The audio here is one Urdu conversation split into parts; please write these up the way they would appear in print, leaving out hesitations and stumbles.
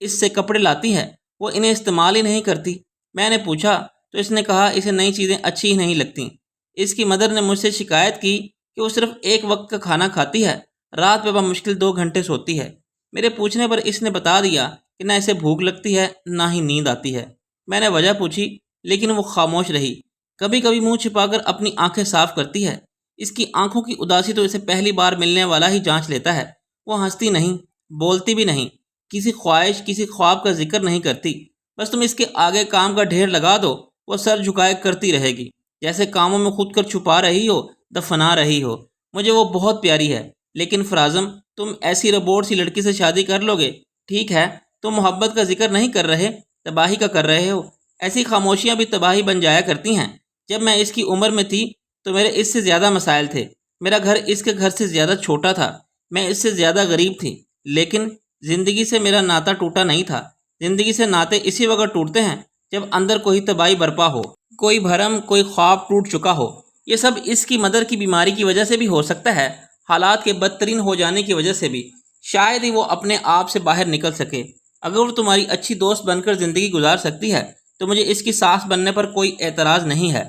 اس سے کپڑے لاتی ہے، وہ انہیں استعمال ہی نہیں کرتی۔ میں نے پوچھا تو اس نے کہا اسے نئی چیزیں اچھی ہی نہیں لگتیں۔ اس کی مدر نے مجھ سے شکایت کی کہ وہ صرف ایک وقت کا کھانا کھاتی ہے، رات میں بمشکل 2 گھنٹے سوتی ہے۔ میرے پوچھنے پر اس نے بتا دیا کہ نہ اسے بھوک لگتی ہے نہ ہی نیند آتی ہے۔ میں نے وجہ پوچھی لیکن وہ خاموش رہی۔ کبھی کبھی منہ چھپا کر اپنی آنکھیں صاف کرتی ہے۔ اس کی آنکھوں کی اداسی تو اسے پہلی بار ملنے والا ہی جانچ لیتا ہے۔ وہ ہنستی نہیں، بولتی بھی نہیں، کسی خواہش کسی خواب کا ذکر نہیں کرتی۔ بس تم اس کے آگے کام کا ڈھیر لگا دو، وہ سر جھکائے کرتی رہے گی، جیسے کاموں میں خود کر چھپا رہی ہو، دفنا رہی ہو۔ مجھے وہ بہت پیاری ہے، لیکن فرازم تم ایسی روبوٹ سی لڑکی سے شادی کر لو گے؟ ٹھیک ہے، تم محبت کا ذکر نہیں کر رہے، تباہی کا کر رہے ہو۔ ایسی خاموشیاں بھی تباہی بن جایا کرتی ہیں۔ جب میں اس کی عمر میں تھی تو میرے اس سے زیادہ مسائل تھے۔ میرا گھر اس کے گھر سے زیادہ چھوٹا تھا، میں اس سے زیادہ غریب تھی، لیکن زندگی سے میرا ناتا ٹوٹا نہیں تھا۔ زندگی سے ناطے اسی وقت ٹوٹتے ہیں جب اندر کوئی تباہی برپا ہو، کوئی بھرم، کوئی خواب ٹوٹ چکا ہو۔ یہ سب اس کی مدر کی بیماری کی وجہ سے بھی ہو سکتا ہے، حالات کے بدترین ہو جانے کی وجہ سے بھی۔ شاید ہی وہ اپنے آپ سے باہر نکل سکے۔ اگر وہ تمہاری اچھی دوست بن کر زندگی گزار سکتی ہے تو مجھے اس کی ساس بننے پر کوئی اعتراض نہیں ہے۔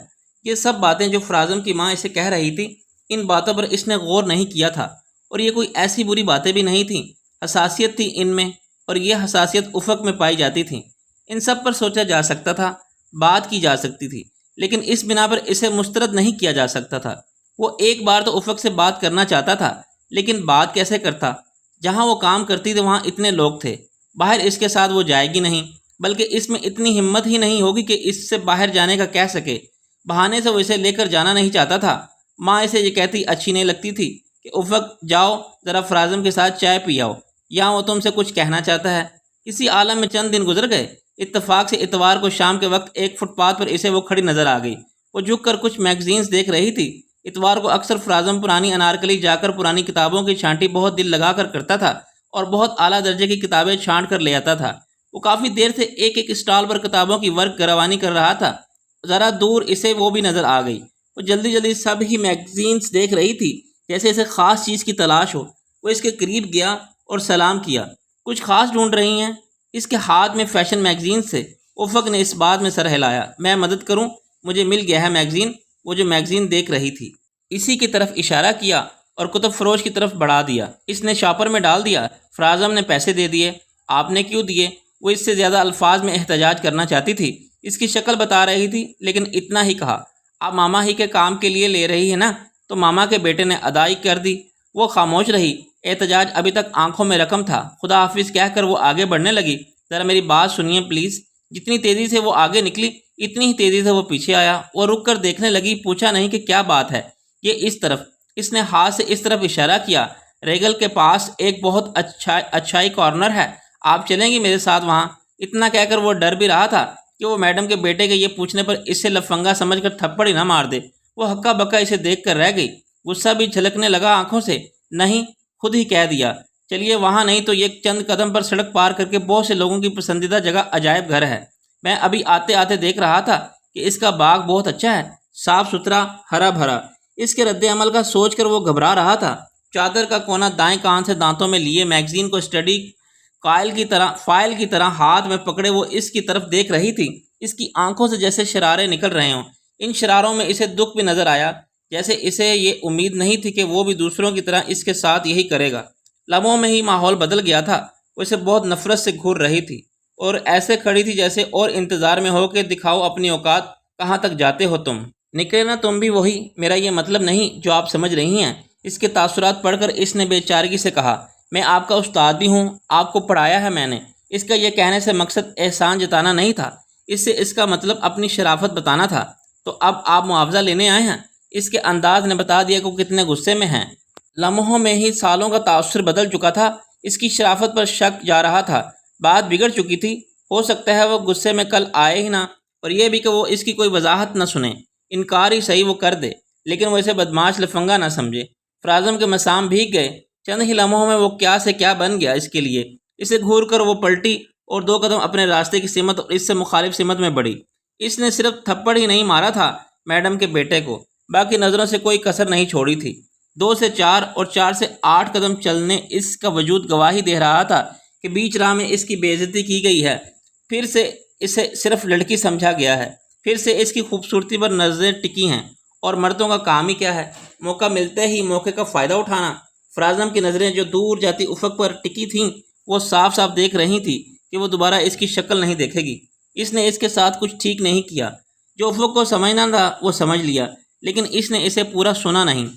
یہ سب باتیں جو فرازم کی ماں اسے کہہ رہی تھی، ان باتوں پر اس نے غور نہیں کیا تھا، اور یہ کوئی ایسی بری باتیں بھی نہیں تھیں۔ حساسیت تھی ان میں، اور یہ حساسیت افق میں پائی جاتی تھی۔ ان سب پر سوچا جا سکتا تھا، بات کی جا سکتی تھی، لیکن اس بنا پر اسے مسترد نہیں کیا جا سکتا تھا۔ وہ ایک بار تو افق سے بات کرنا چاہتا تھا، لیکن بات کیسے کرتا؟ جہاں وہ کام کرتی تھی وہاں اتنے لوگ تھے، باہر اس کے ساتھ وہ جائے گی نہیں، بلکہ اس میں اتنی ہمت ہی نہیں ہوگی کہ اس سے باہر جانے کا کہہ سکے۔ بہانے سے وہ اسے لے کر جانا نہیں چاہتا تھا۔ ماں اسے یہ کہتی اچھی نہیں لگتی تھی کہ افق جاؤ ذرا فرازم کے ساتھ چائے پی آؤ، یا وہ تم سے کچھ کہنا چاہتا ہے۔ اسی عالم میں چند دن گزر گئے۔ اتفاق سے اتوار کو شام کے وقت ایک فٹ پاتھ پر اسے وہ کھڑی نظر آ گئی۔ وہ جھک کر کچھ میگزینز دیکھ رہی تھی۔ اتوار کو اکثر فرازم پرانی انارکلی جا کر پرانی کتابوں کی چھانٹی بہت دل لگا کر کرتا تھا، اور بہت اعلیٰ درجے کی کتابیں چھانٹ کر لے آتا تھا۔ وہ کافی دیر سے ایک ایک اسٹال پر کتابوں کی ورق روانی کر رہا تھا۔ ذرا دور اسے وہ بھی نظر آ گئی۔ وہ جلدی جلدی سب ہی میگزینز دیکھ رہی تھی، جیسے اسے خاص چیز کی تلاش ہو۔ وہ اس کے قریب گیا اور سلام کیا۔ کچھ خاص ڈھونڈ رہی ہیں؟ اس کے ہاتھ میں فیشن میگزینز تھے۔ افق نے اس بات میں سر ہلایا۔ میں مدد کروں؟ مجھے مل گیا ہے میگزین۔ وہ جو میگزین دیکھ رہی تھی اسی کی طرف اشارہ کیا اور کتب فروش کی طرف بڑھا دیا۔ اس نے شاپر میں ڈال دیا۔ فرازم نے پیسے دے دیے۔ آپ نے کیوں دیے؟ وہ اس سے زیادہ الفاظ میں احتجاج کرنا چاہتی تھی، اس کی شکل بتا رہی تھی، لیکن اتنا ہی کہا، آپ ماما ہی کے کام کے لیے لے رہی ہے نا؟ تو ماما کے بیٹے نے ادائی کر دی۔ وہ خاموش رہی۔ احتجاج ابھی تک آنکھوں میں رقم تھا۔ خدا حافظ کہہ کر وہ آگے بڑھنے لگی۔ ذرا میری بات سنیے پلیز۔ جتنی تیزی سے وہ آگے نکلی اتنی ہی تیزی سے وہ پیچھے آیا۔ وہ رک کر دیکھنے لگی۔ پوچھا نہیں کہ کیا بات ہے؟ یہ اس طرف۔ اس نے ہاتھ سے اس طرف اشارہ کیا۔ ریگل کے پاس ایک بہت اچھائی کارنر ہے، آپ چلیں گی میرے ساتھ وہاں؟ اتنا کہہ کر وہ ڈر بھی رہا تھا کہ وہ میڈم کے بیٹے کے یہ پوچھنے پر اسے لفنگا سمجھ کر تھپڑ ہی نہ مار دے۔ وہ ہکا بکا اسے دیکھ کر رہ گئی۔ غصہ بھی جھلکنے لگا آنکھوں سے۔ نہیں، خود ہی کہہ دیا۔ چلیے وہاں نہیں تو یہ چند قدم پر سڑک پار کر کے بہت سے لوگوں کی پسندیدہ جگہ عجائب گھر ہے۔ میں ابھی آتے آتے دیکھ رہا تھا کہ اس کا باغ بہت اچھا ہے، صاف ستھرا، ہرا بھرا۔ اس کے رد عمل کا سوچ کر وہ گھبرا رہا تھا۔ چادر کا کونا دائیں کان سے دانتوں میں لیے میگزین کو اسٹڈی فائل کی طرح ہاتھ میں پکڑے وہ اس کی طرف دیکھ رہی تھی۔ اس کی آنکھوں سے جیسے شرارے نکل رہے ہوں۔ ان شراروں میں اسے دکھ بھی نظر آیا، جیسے اسے یہ امید نہیں تھی کہ وہ بھی دوسروں کی طرح اس کے ساتھ یہی کرے گا۔ لمحوں میں ہی ماحول بدل گیا تھا۔ وہ اسے بہت نفرت سے گھور رہی تھی اور ایسے کھڑی تھی جیسے اور انتظار میں ہو کہ دکھاؤ اپنی اوقات، کہاں تک جاتے ہو تم؟ نکلے نا تم بھی وہی، میرا یہ مطلب نہیں جو آپ سمجھ رہی ہیں۔ اس کے تاثرات پڑھ کر اس نے بے چارگی سے کہا، میں آپ کا استاد بھی ہوں، آپ کو پڑھایا ہے میں نے۔ اس کا یہ کہنے سے مقصد احسان جتانا نہیں تھا، اس سے اس کا مطلب اپنی شرافت بتانا تھا۔ تو اب آپ معاوضہ لینے آئے ہیں؟ اس کے انداز نے بتا دیا کہ وہ کتنے غصے میں ہیں۔ لمحوں میں ہی سالوں کا تاثر بدل چکا تھا۔ اس کی شرافت پر شک جا رہا تھا۔ بات بگڑ چکی تھی۔ ہو سکتا ہے وہ غصے میں کل آئے ہی نہ، اور یہ بھی کہ وہ اس کی کوئی وضاحت نہ سنے، انکار ہی صحیح وہ کر دے، لیکن وہ اسے بدماش لفنگا نہ سمجھے۔ فرازم کے مسام بھیگ گئے۔ چند ہی لمحوں میں وہ کیا سے کیا بن گیا اس کے لیے۔ اسے گھور کر وہ پلٹی اور 2 قدم اپنے راستے کی سمت اور اس سے مخالف سمت میں بڑھی۔ اس نے صرف تھپڑ ہی نہیں مارا تھا میڈم کے بیٹے کو، باقی نظروں سے کوئی کسر نہیں چھوڑی تھی۔ 2 سے 4 اور 4 سے 8 قدم چلنے اس کا وجود گواہی دے رہا تھا کہ بیچ راہ میں اس کی بے عزتی کی گئی ہے، پھر سے اسے صرف لڑکی سمجھا گیا ہے، پھر سے اس کی خوبصورتی پر نظریں ٹکی ہیں، اور مردوں کا کام ہی کیا ہے؟ موقع ملتے ہی موقع کا فائدہ اٹھانا۔ فرازم کی نظریں جو دور جاتی افق پر ٹکی تھیں وہ صاف صاف دیکھ رہی تھی کہ وہ دوبارہ اس کی شکل نہیں دیکھے گی۔ اس نے اس کے ساتھ کچھ ٹھیک نہیں کیا۔ جو افق کو سمجھنا تھا وہ سمجھ لیا، لیکن اس نے اسے پورا سنا نہیں۔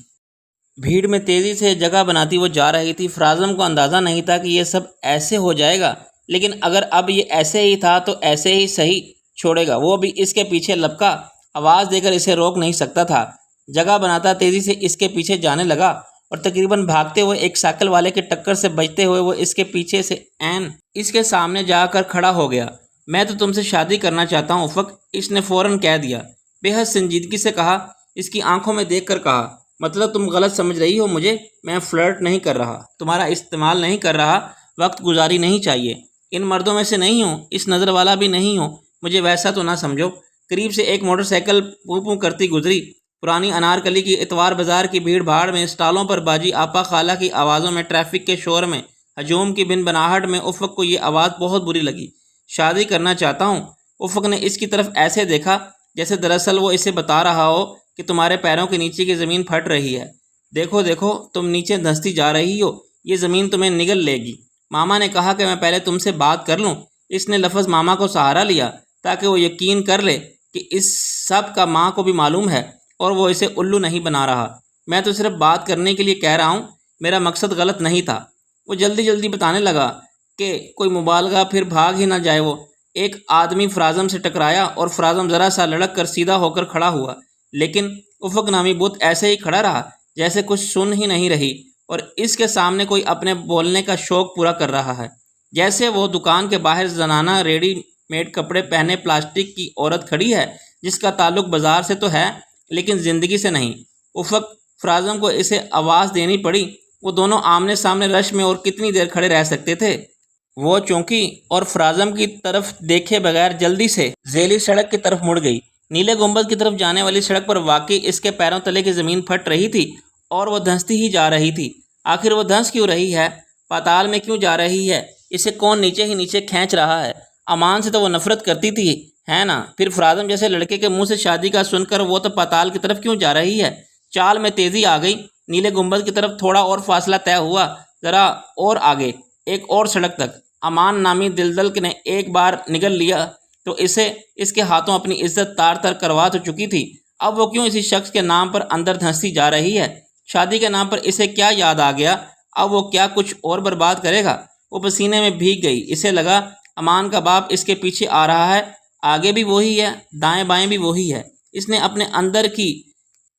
بھیڑ میں تیزی سے جگہ بناتی وہ جا رہی تھی۔ فرازم کو اندازہ نہیں تھا کہ یہ سب ایسے ہو جائے گا، لیکن اگر اب یہ ایسے ہی تھا تو ایسے ہی صحیح چھوڑے گا۔ وہ بھی اس کے پیچھے لپکا، آواز دے کر اسے روک نہیں سکتا تھا۔ جگہ بناتا تیزی سے اس کے پیچھے جانے لگا، اور تقریباً بھاگتے ہوئے ایک سائیکل والے کے ٹکر سے بچتے ہوئے وہ اس کے پیچھے سے عین اس کے سامنے جا کر کھڑا ہو گیا۔ میں تو تم سے شادی کرنا چاہتا ہوں افق، اس نے فوراً کہہ دیا، بے حد سنجیدگی سے کہا، اس کی آنکھوں میں دیکھ کر کہا، مطلب تم غلط سمجھ رہی ہو مجھے، میں فلرٹ نہیں کر رہا، تمہارا استعمال نہیں کر رہا، وقت گزاری نہیں چاہیے، ان مردوں میں سے نہیں ہوں، اس نظر والا بھی نہیں ہوں، مجھے ویسا تو نہ سمجھو۔ قریب سے ایک موٹر سائیکل پوں پوں کرتی گزری۔ پرانی انارکلی کی اتوار بازار کی بھیڑ بھاڑ میں، اسٹالوں پر باجی آپا خالہ کی آوازوں میں، ٹریفک کے شور میں، ہجوم کی بن بناہٹ میں افق کو یہ آواز بہت بری لگی۔ شادی کرنا چاہتا ہوں۔ افق نے اس کی طرف ایسے دیکھا جیسے دراصل وہ اسے بتا رہا ہو کہ تمہارے پیروں کے نیچے کی زمین پھٹ رہی ہے، دیکھو دیکھو تم نیچے دھنستی جا رہی ہو، یہ زمین تمہیں نگل لے گی۔ ماما نے کہا کہ میں پہلے تم سے بات کر لوں۔ اس نے لفظ ماما کو سہارا لیا تاکہ وہ یقین کر لے کہ اس سب کا ماں کو بھی معلوم ہے اور وہ اسے الو نہیں بنا رہا۔ میں تو صرف بات کرنے کے لیے کہہ رہا ہوں، میرا مقصد غلط نہیں تھا۔ وہ جلدی جلدی بتانے لگا کہ کوئی مبالغہ پھر بھاگ ہی نہ جائے۔ وہ ایک آدمی فرازم سے ٹکرایا اور فرازم ذرا سا لڑک کر سیدھا ہو کر کھڑا ہوا، لیکن افق نامی بت ایسے ہی کھڑا رہا جیسے کچھ سن ہی نہیں رہی، اور اس کے سامنے کوئی اپنے بولنے کا شوق پورا کر رہا ہے، جیسے وہ دکان کے باہر زنانہ ریڈی میڈ کپڑے پہنے پلاسٹک کی عورت کھڑی ہے جس کا تعلق بازار سے تو ہے لیکن زندگی سے نہیں۔ افق فرازم کو اسے آواز دینی پڑی۔ وہ دونوں آمنے سامنے رش میں اور کتنی دیر کھڑے رہ سکتے تھے؟ وہ چونکی اور فرازم کی طرف دیکھے بغیر جلدی سے ذیلی سڑک کی طرف مڑ گئی۔ نیلے گنبد کی طرف جانے والی سڑک پر واقعی اس کے پیروں تلے کی زمین پھٹ رہی تھی، اور وہ دھنستی ہی جا رہی تھی۔ آخر وہ دھنس کیوں رہی ہے؟ پاتال میں کیوں جا رہی ہے؟ اسے کون نیچے ہی نیچے کھینچ رہا ہے؟ امان سے تو وہ نفرت کرتی تھی، ہے نا؟ پھر فرازم جیسے لڑکے کے منہ سے شادی کا سن کر وہ تو پاتال کی طرف کیوں جا رہی ہے؟ چال میں تیزی آ گئی۔ نیلے گنبد کی طرف تھوڑا اور فاصلہ طے ہوا، ذرا اور آگے ایک اور سڑک تک۔ امان نامی دلدل نے ایک بار نگل لیا تو اسے اس کے ہاتھوں اپنی عزت تار تر کروا تو چکی تھی، اب وہ کیوں اسی شخص کے نام پر اندر دھنستی جا رہی ہے؟ شادی کے نام پر اسے کیا یاد آ گیا؟ اب وہ کیا کچھ اور برباد کرے گا؟ وہ پسینے میں بھیگ گئی۔ اسے لگا امان کا باپ اس کے پیچھے آ رہا ہے، آگے بھی وہی ہے، دائیں بائیں بھی وہی ہے۔ اس نے اپنے اندر کی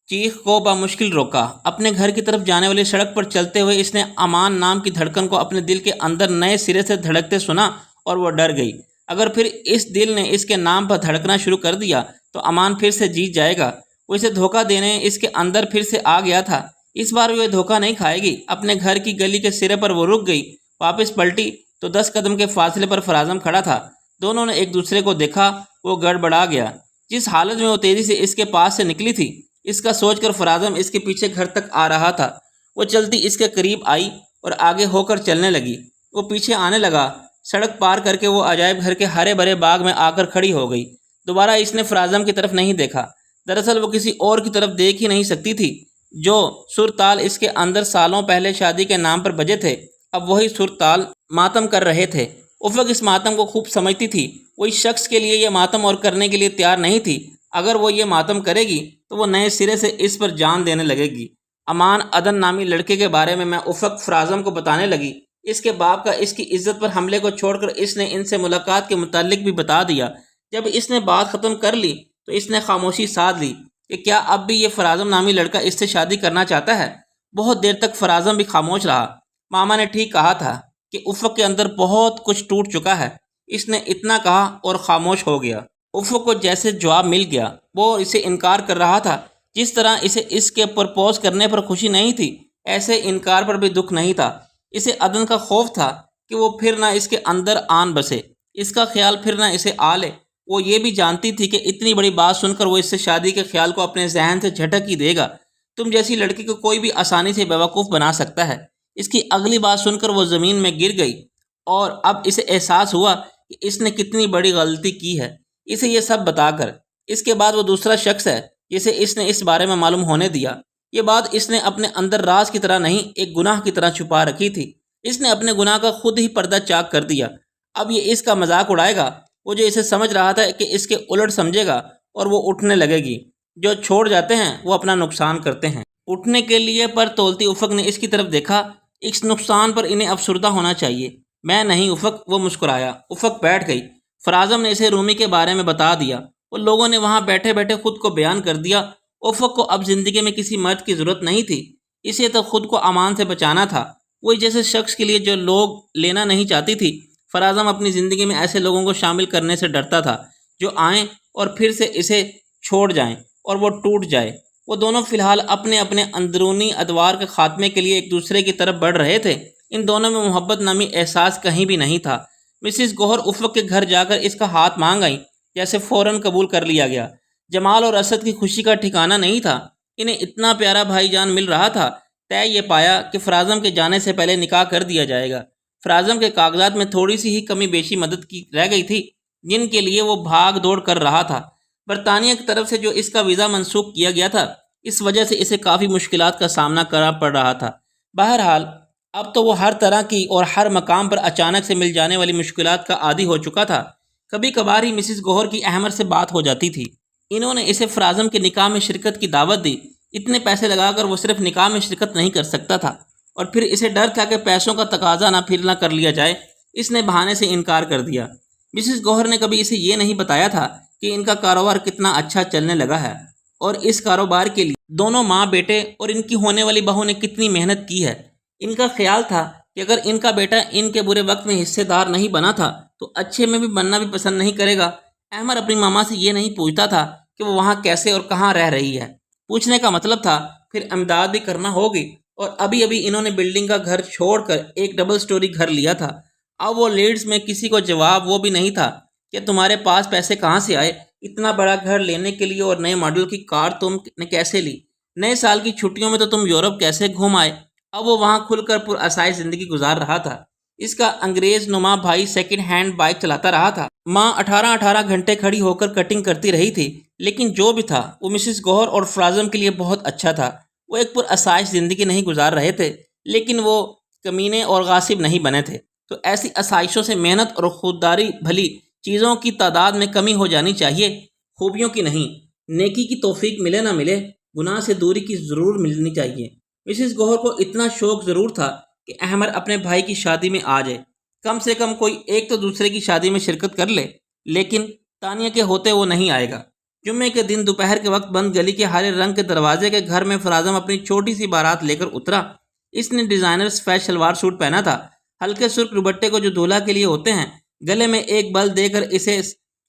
چیخ کو بمشکل روکا۔ اپنے گھر کی طرف جانے والی سڑک پر چلتے ہوئے اس نے امان نام کی دھڑکن کو اپنے دل کے اندر نئے سرے سے دھڑکتے سنا، اور وہ ڈر گئی۔ اگر پھر اس دل نے اس کے نام پر دھڑکنا شروع کر دیا تو امان پھر سے جیت جائے گا۔ وہ اسے دھوکہ دینے اس کے اندر پھر سے آ گیا تھا۔ اس بار وہ دھوکہ نہیں کھائے گی۔ اپنے گھر کی گلی کے سرے پر وہ رک گئی، واپس پلٹی تو 10 قدم کے فاصلے پر فرازم کھڑا تھا۔ دونوں نے ایک دوسرے کو دیکھا۔ وہ گڑبڑا گیا۔ جس حالت میں وہ تیزی سے اس کے پاس سے نکلی تھی، اس کا سوچ کر فرازم اس کے پیچھے گھر تک آ رہا تھا۔ وہ چلتی اس کے قریب آئی اور آگے ہو کر چلنے لگی۔ وہ پیچھے آنے لگا۔ سڑک پار کر کے وہ عجائب گھر کے ہرے بھرے باغ میں آ کر کھڑی ہو گئی۔ دوبارہ اس نے فرازم کی طرف نہیں دیکھا۔ دراصل وہ کسی اور کی طرف دیکھ ہی نہیں سکتی تھی۔ جو سر تال اس کے اندر سالوں پہلے شادی کے نام پر بجے تھے، اب وہی سر تال ماتم کر رہے تھے۔ افق اس ماتم کو خوب سمجھتی تھی۔ وہ اس شخص کے لیے یہ ماتم اور کرنے کے لیے تیار نہیں تھی۔ اگر وہ یہ ماتم کرے گی تو وہ نئے سرے سے اس پر جان دینے لگے گی۔ امان عدن نامی لڑکے کے بارے میں افق فرازم کو بتانے لگی۔ اس کے باپ کا اس کی عزت پر حملے کو چھوڑ کر اس نے ان سے ملاقات کے متعلق بھی بتا دیا۔ جب اس نے بات ختم کر لی تو اس نے خاموشی سادھ لی کہ کیا اب بھی یہ فرازم نامی لڑکا اس سے شادی کرنا چاہتا ہے؟ بہت دیر تک فرازم بھی خاموش رہا۔ ماما نے ٹھیک کہا تھا کہ افق کے اندر بہت کچھ ٹوٹ چکا ہے۔ اس نے اتنا کہا اور خاموش ہو گیا۔ افق کو جیسے جواب مل گیا۔ وہ اسے انکار کر رہا تھا۔ جس طرح اسے اس کے پرپوز کرنے پر خوشی نہیں تھی، ایسے انکار پر بھی دکھ نہیں تھا۔ اسے عدن کا خوف تھا کہ وہ پھر نہ اس کے اندر آن بسے، اس کا خیال پھر نہ اسے آ لے۔ وہ یہ بھی جانتی تھی کہ اتنی بڑی بات سن کر وہ اس سے شادی کے خیال کو اپنے ذہن سے جھٹک ہی دے گا۔ تم جیسی لڑکی کو کوئی بھی آسانی سے بیوقوف بنا سکتا ہے۔ اس کی اگلی بات سن کر وہ زمین میں گر گئی اور اب اسے احساس ہوا کہ اس نے کتنی بڑی غلطی کی ہے اسے یہ سب بتا کر۔ اس کے بعد وہ دوسرا شخص ہے جسے اس نے اس بارے میں معلوم ہونے دیا۔ یہ بات اس نے اپنے اندر راز کی طرح نہیں، ایک گناہ کی طرح چھپا رکھی تھی۔ اس نے اپنے گناہ کا خود ہی پردہ چاک کر دیا۔ اب یہ اس کا مذاق اڑائے گا۔ وہ جو اسے سمجھ رہا تھا کہ اس کے الٹ سمجھے گا اور وہ اٹھنے لگے گی۔ جو چھوڑ جاتے ہیں وہ اپنا نقصان کرتے ہیں۔ اٹھنے کے لیے پر تولتی افق نے اس کی طرف دیکھا۔ اس نقصان پر انہیں افسردہ ہونا چاہیے۔ میں نہیں افق، وہ مسکرایا۔ افق بیٹھ گئی۔ فرازم نے اسے رومی کے بارے میں بتا دیا۔ وہ لوگوں نے وہاں بیٹھے بیٹھے خود کو بیان کر دیا۔ افق کو اب زندگی میں کسی مرد کی ضرورت نہیں تھی، اسے تو خود کو امان سے بچانا تھا۔ وہی جیسے شخص کے لیے جو لوگ لینا نہیں چاہتی تھی۔ فرازم اپنی زندگی میں ایسے لوگوں کو شامل کرنے سے ڈرتا تھا جو آئیں اور پھر سے اسے چھوڑ جائیں اور وہ ٹوٹ جائے۔ وہ دونوں فی الحال اپنے اپنے اندرونی ادوار کے خاتمے کے لیے ایک دوسرے کی طرف بڑھ رہے تھے۔ ان دونوں میں محبت نامی احساس کہیں بھی نہیں تھا۔ مسز گوہر افق کے گھر جا کر اس کا ہاتھ مانگ آئیں، جیسے فوراً قبول کر لیا گیا۔ جمال اور اسد کی خوشی کا ٹھکانہ نہیں تھا۔ انہیں اتنا پیارا بھائی جان مل رہا تھا۔ طے یہ پایا کہ فرازم کے جانے سے پہلے نکاح کر دیا جائے گا۔ فرازم کے کاغذات میں تھوڑی سی ہی کمی بیشی مدد کی رہ گئی تھی، جن کے لیے وہ بھاگ دوڑ کر رہا تھا۔ برطانیہ کی طرف سے جو اس کا ویزا منسوخ کیا گیا تھا، اس وجہ سے اسے کافی مشکلات کا سامنا کرنا پڑ رہا تھا۔ بہرحال اب تو وہ ہر طرح کی اور ہر مقام پر اچانک سے مل جانے والی مشکلات کا عادی ہو چکا تھا۔ کبھی کبھار ہی مسز گوہر کی احمد سے بات ہو جاتی تھی۔ انہوں نے اسے فرازم کے نکاح میں شرکت کی دعوت دی۔ اتنے پیسے لگا کر وہ صرف نکاح میں شرکت نہیں کر سکتا تھا، اور پھر اسے ڈر تھا کہ پیسوں کا تقاضا نہ پھر نہ کر لیا جائے۔ اس نے بہانے سے انکار کر دیا۔ مسز گوہر نے کبھی اسے یہ نہیں بتایا تھا کہ ان کا کاروبار کتنا اچھا چلنے لگا ہے، اور اس کاروبار کے لیے دونوں ماں بیٹے اور ان کی ہونے والی بہو نے کتنی محنت کی ہے۔ ان کا خیال تھا کہ اگر ان کا بیٹا ان کے برے وقت میں حصے دار نہیں بنا تھا تو اچھے میں بھی بننا بھی پسند نہیں کرے گا۔ احمد اپنی ماما سے یہ نہیں پوچھتا تھا کہ وہ وہاں کیسے اور کہاں رہ رہی ہے۔ پوچھنے کا مطلب تھا پھر امداد بھی کرنا ہوگی، اور ابھی ابھی انہوں نے بلڈنگ کا گھر چھوڑ کر ایک ڈبل سٹوری گھر لیا تھا۔ اب وہ لیڈز میں کسی کو جواب وہ بھی نہیں تھا کہ تمہارے پاس پیسے کہاں سے آئے اتنا بڑا گھر لینے کے لیے، اور نئے ماڈل کی کار تم نے کیسے لی، نئے سال کی چھٹیوں میں تو تم یورپ کیسے گھوم آئے۔ اب وہ وہاں کھل کر پرآسائش زندگی گزار رہا تھا۔ اس کا انگریز نما بھائی سیکنڈ ہینڈ بائک چلاتا رہا تھا۔ ماں 18 گھنٹے کھڑی ہو کر کٹنگ کرتی رہی تھی، لیکن جو بھی تھا وہ مسز گوہر اور فرازم کے لیے بہت اچھا تھا۔ وہ ایک پرآسائش زندگی نہیں گزار رہے تھے، لیکن وہ کمینے اور غاصب نہیں بنے تھے۔ تو ایسی آسائشوں سے محنت اور خودداری بھلی چیزوں کی تعداد میں کمی ہو جانی چاہیے، خوبیوں کی نہیں۔ نیکی کی توفیق ملے نہ ملے، گناہ سے دوری کی ضرور ملنی چاہیے۔ مسز گوہر کو اتنا شوق ضرور تھا کہ احمد اپنے بھائی کی شادی میں آ جائے، کم سے کم کوئی ایک تو دوسرے کی شادی میں شرکت کر لے، لیکن تانیہ کے ہوتے وہ نہیں آئے گا۔ جمعے کے دن دوپہر کے وقت بند گلی کے ہرے رنگ کے دروازے کے گھر میں فرازم اپنی چھوٹی سی بارات لے کر اترا۔ اس نے ڈیزائنر سفید شلوار سوٹ پہنا تھا، ہلکے سرخ دوپٹے کو جو دولہا کے لیے ہوتے ہیں، گلے میں ایک بل دے کر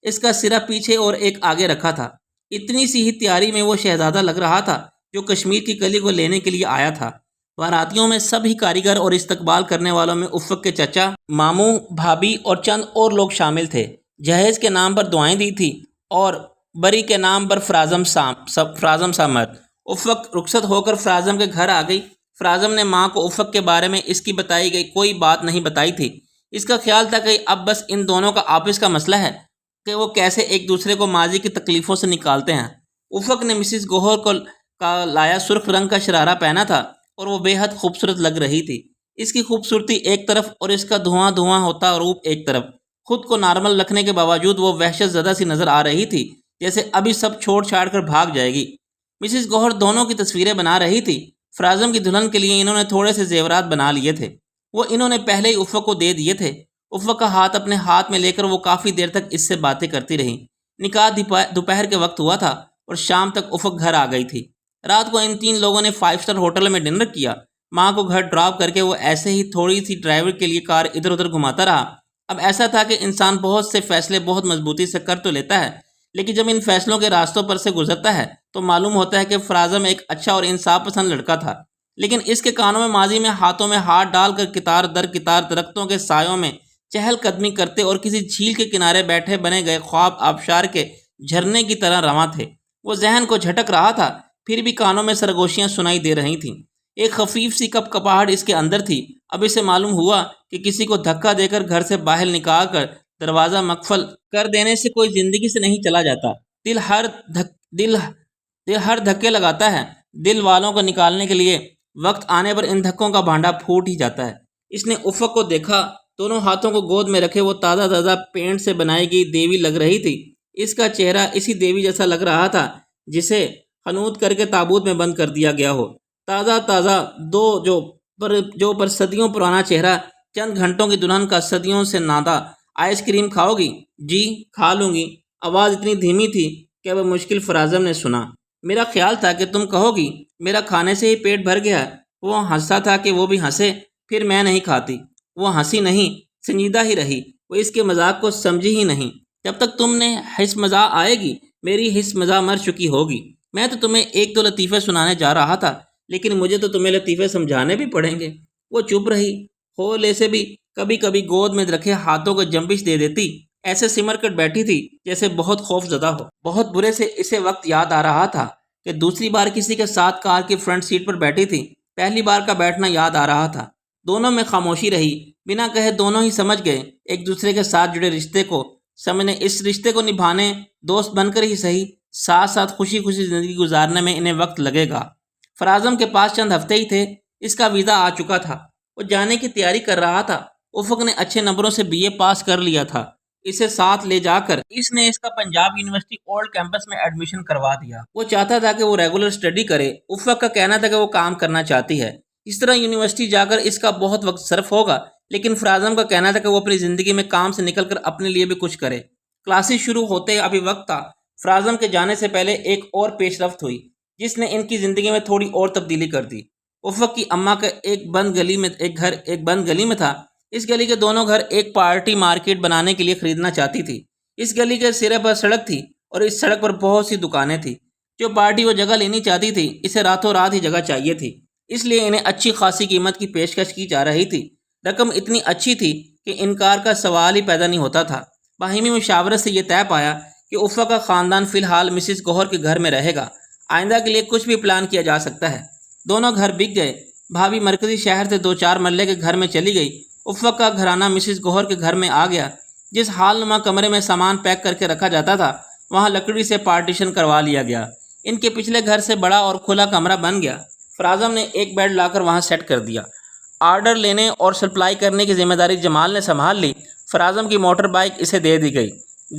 اس کا سرا پیچھے اور ایک آگے رکھا تھا۔ اتنی سی ہی تیاری میں وہ شہزادہ لگ رہا تھا جو کشمیر کی کلی کو لینے کے لیے آیا تھا۔ باراتیوں میں سب ہی کاریگر اور استقبال کرنے والوں میں افق کے چچا، ماموں، بھابھی اور چند اور لوگ شامل تھے۔ جہیز کے نام پر دعائیں دی تھی اور بری کے نام پر فرازم سامت۔ افق رخصت ہو کر فرازم کے گھر آ گئی۔ فرازم نے ماں کو افق کے بارے میں اس کی بتائی گئی کوئی بات نہیں بتائی تھی۔ اس کا خیال تھا کہ اب بس ان دونوں کا آپس کا مسئلہ ہے کہ وہ کیسے ایک دوسرے کو ماضی کی تکلیفوں سے نکالتے ہیں۔ افق نے مسز گوہر کا لایا سرخ رنگ کا شرارہ پہنا تھا اور وہ بے حد خوبصورت لگ رہی تھی۔ اس کی خوبصورتی ایک طرف اور اس کا دھواں دھواں ہوتا روپ ایک طرف۔ خود کو نارمل رکھنے کے باوجود وہ وحشت زدہ سی نظر آ رہی تھی، جیسے ابھی سب چھوڑ چھاڑ کر بھاگ جائے گی۔ مسز گوہر دونوں کی تصویریں بنا رہی تھی۔ فرازم کی دلہن کے لیے انہوں نے تھوڑے سے زیورات بنا لیے تھے، وہ انہوں نے پہلے ہی افق کو دے دیے تھے۔ افق کا ہاتھ اپنے ہاتھ میں لے کر وہ کافی دیر تک اس سے باتیں کرتی رہی۔ نکاح دوپہر کے وقت ہوا تھا اور شام تک افق گھر آ گئی تھی۔ رات کو ان تین لوگوں نے 5 اسٹار ہوٹل میں ڈنر کیا۔ ماں کو گھر ڈراپ کر کے وہ ایسے ہی تھوڑی سی ڈرائیور کے لیے کار ادھر ادھر گھماتا رہا۔ اب ایسا تھا کہ انسان بہت سے فیصلے بہت مضبوطی سے کر تو لیتا ہے، لیکن جب ان فیصلوں کے راستوں پر سے گزرتا ہے تو معلوم ہوتا ہے کہ فرازم ایک اچھا اور انصاف پسند لڑکا تھا، لیکن اس کے کانوں میں ماضی میں ہاتھوں میں ہاتھ ڈال کر کتار در کتار درختوں کے سایوں میں چہل قدمی کرتے اور کسی جھیل کے کنارے بیٹھے بنے گئے خواب آبشار کے جھرنے کی طرح رواں تھے۔ وہ ذہن کو جھٹک رہا تھا، پھر بھی کانوں میں سرگوشیاں سنائی دے رہی تھیں۔ ایک خفیف سی کپ کپاہٹ اس کے اندر تھی۔ اب اسے معلوم ہوا کہ کسی کو دھکا دے کر گھر سے باہر نکال کر دروازہ مقفل کر دینے سے کوئی زندگی سے نہیں چلا جاتا۔ دل ہر دل ہر دھکے لگاتا ہے۔ دل والوں کو نکالنے کے لیے وقت آنے پر ان دھکوں کا بھانڈا پھوٹ ہی جاتا ہے۔ اس نے افق کو دیکھا، دونوں ہاتھوں کو گود میں رکھے وہ تازہ تازہ پینٹ سے بنائی گئی دیوی لگ رہی تھی۔ اس کا چہرہ اسی دیوی جیسا لگ رہا تھا جسے حنوط کر کے تابوت میں بند کر دیا گیا ہو۔ تازہ تازہ جو پر صدیوں پرانا چہرہ، چند گھنٹوں کی دلہن کا صدیوں سے نادہ۔ آئس کریم کھاؤ گی؟ جی کھا لوں گی۔ آواز اتنی دھیمی تھی کہ بمشکل فرازم نے سنا۔ میرا خیال تھا کہ تم کہو گی میرا کھانے سے ہی پیٹ بھر گیا۔ وہ ہنسا تھا کہ وہ بھی ہنسے، پھر میں نہیں کھاتی۔ وہ ہنسی نہیں، سنجیدہ ہی رہی۔ وہ اس کے مذاق کو سمجھی ہی نہیں۔ جب تک تم نے حس مزاح آئے گی میری حس مزاح مر چکی ہوگی۔ میں تو تمہیں ایک دو لطیفے سنانے جا رہا تھا، لیکن مجھے تو تمہیں لطیفے سمجھانے بھی پڑیں گے۔ وہ چپ رہی، ہولے سے بھی کبھی کبھی گود میں رکھے ہاتھوں کو جنبش دے دیتی، ایسے سمر کر بیٹھی تھی جیسے بہت خوف زدہ ہو۔ بہت برے سے اسے وقت یاد آ رہا تھا کہ دوسری بار کسی کے ساتھ کار کی فرنٹ سیٹ پر بیٹھی تھی۔ پہلی بار کا بیٹھنا یاد آ رہا تھا۔ دونوں میں خاموشی رہی۔ بنا کہے دونوں ہی سمجھ گئے ایک دوسرے کے ساتھ جڑے رشتے کو سمجھنے، اس رشتے کو نبھانے، دوست بن کر ہی صحیح، ساتھ ساتھ خوشی خوشی زندگی گزارنے میں انہیں وقت لگے گا۔ فرازم کے پاس چند ہفتے ہی تھے، اس کا ویزا آ چکا تھا۔ وہ جانے کی تیاری کر رہا تھا۔ افق نے اچھے نمبروں سے BA پاس کر لیا تھا۔ اسے ساتھ لے جا کر اس نے اس کا پنجاب یونیورسٹی اولڈ کیمپس میں ایڈمیشن کروا دیا۔ وہ چاہتا تھا کہ وہ ریگولر اسٹڈی کرے۔ افق کا کہنا تھا کہ وہ کام کرنا چاہتی ہے، اس طرح یونیورسٹی جا کر اس کا بہت وقت صرف ہوگا، لیکن فرازم کا کہنا تھا کہ وہ اپنی زندگی میں کام سے نکل کر اپنے لیے بھی کچھ کرے۔ کلاسز شروع ہوتے ابھی وقت تھا۔ فرازم کے جانے سے پہلے ایک اور پیش رفت ہوئی جس نے ان کی زندگی میں تھوڑی اور تبدیلی کر دی۔ افق کی اماں کا ایک بند گلی میں تھا۔ اس گلی کے دونوں گھر ایک پارٹی مارکیٹ بنانے کے لیے خریدنا چاہتی تھی۔ اس گلی کے سرے پر سڑک تھی اور اس سڑک پر بہت سی دکانیں تھیں۔ جو پارٹی وہ جگہ لینی چاہتی تھی اسے راتوں رات ہی جگہ چاہیے تھی، اس لیے انہیں اچھی خاصی قیمت کی پیشکش کی جا رہی تھی۔ رقم اتنی اچھی تھی کہ انکار کا سوال ہی پیدا نہیں ہوتا تھا۔ باہمی مشاورت سے یہ طے پایا کہ افق کا خاندان فی الحال مسز گوہر کے گھر میں رہے گا۔ آئندہ کے لیے کچھ بھی پلان کیا جا سکتا ہے۔ دونوں گھر بک گئے۔ بھابھی مرکزی شہر سے 2-4 مرلے کے گھر میں چلی گئی۔ افق کا گھرانہ مسز گوہر کے گھر میں آ گیا۔ جس حال نما کمرے میں سامان پیک کر کے رکھا جاتا تھا وہاں لکڑی سے پارٹیشن کروا لیا گیا۔ ان کے پچھلے گھر سے بڑا اور کھلا کمرہ بن گیا۔ فرازم نے ایک بیڈ لا کر وہاں سیٹ کر دیا۔ آرڈر لینے اور سپلائی کرنے کی ذمہ داری جمال نے سنبھال لی۔ فرازم کی موٹر بائیک اسے دے دی گئی۔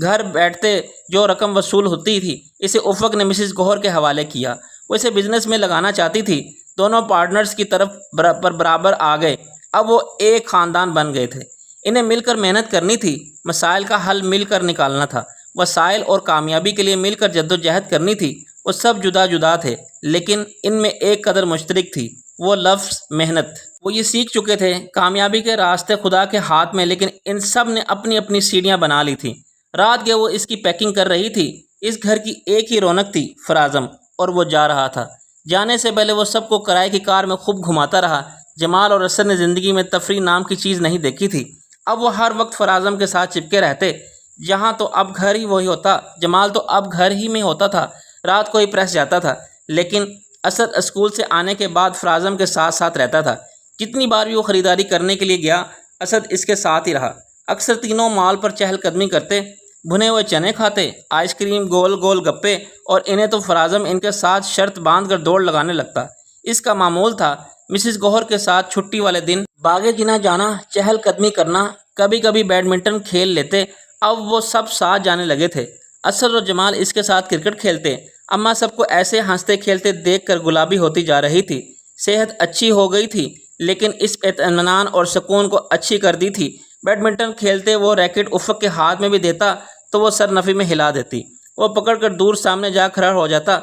گھر بیٹھتے جو رقم وصول ہوتی تھی اسے افق نے مسز گوہر کے حوالے کیا۔ وہ اسے بزنس میں لگانا چاہتی تھی۔ دونوں پارٹنرز کی طرف برابر آ گئے۔ اب وہ ایک خاندان بن گئے تھے۔ انہیں مل کر محنت کرنی تھی، مسائل کا حل مل کر نکالنا تھا، وسائل اور کامیابی کے لیے مل کر جدوجہد کرنی تھی۔ وہ سب جدا جدا تھے لیکن ان میں ایک قدر مشترک تھی، وہ لفظ محنت۔ وہ یہ سیکھ چکے تھے کامیابی کے راستے خدا کے ہاتھ میں، لیکن ان سب نے اپنی اپنی سیڑھیاں بنا لی تھیں۔ رات کے وہ اس کی پیکنگ کر رہی تھی۔ اس گھر کی ایک ہی رونق تھی، فرازم، اور وہ جا رہا تھا۔ جانے سے پہلے وہ سب کو کرائے کی کار میں خوب گھماتا رہا۔ جمال اور اسد نے زندگی میں تفریح نام کی چیز نہیں دیکھی تھی۔ اب وہ ہر وقت فرازم کے ساتھ چپکے رہتے۔ جہاں تو اب گھر ہی وہی ہوتا، جمال تو اب گھر ہی میں ہوتا تھا، رات کو ہی پریس جاتا تھا، لیکن اسد اسکول سے آنے کے بعد فرازم کے ساتھ ساتھ رہتا تھا۔ جتنی بار بھی وہ خریداری کرنے کے لیے گیا اسد اس کے ساتھ ہی رہا۔ اکثر تینوں مال پر چہل قدمی کرتے، بھنے ہوئے چنے کھاتے، آئس کریم، گول گول گپے، اور انہیں تو فرازم ان کے ساتھ شرط باندھ کر دوڑ لگانے لگتا۔ اس کا معمول تھا مسز گوہر کے ساتھ چھٹی والے دن باغ جناح جانا، چہل قدمی کرنا، کبھی کبھی بیڈمنٹن کھیل لیتے۔ اب وہ سب ساتھ جانے لگے تھے۔ اسد اور جمال اس کے ساتھ کرکٹ کھیلتے۔ اماں سب کو ایسے ہنستے کھیلتے دیکھ کر گلابی ہوتی جا رہی تھی۔ صحت اچھی ہو گئی تھی لیکن اس اطمینان اور سکون کو اچھی کر دی تھی۔ بیڈمنٹن کھیلتے وہ ریکٹ افق کے ہاتھ میں بھی دیتا تو وہ سر نفی میں ہلا دیتی۔ وہ پکڑ کر دور سامنے جا کھڑا ہو جاتا۔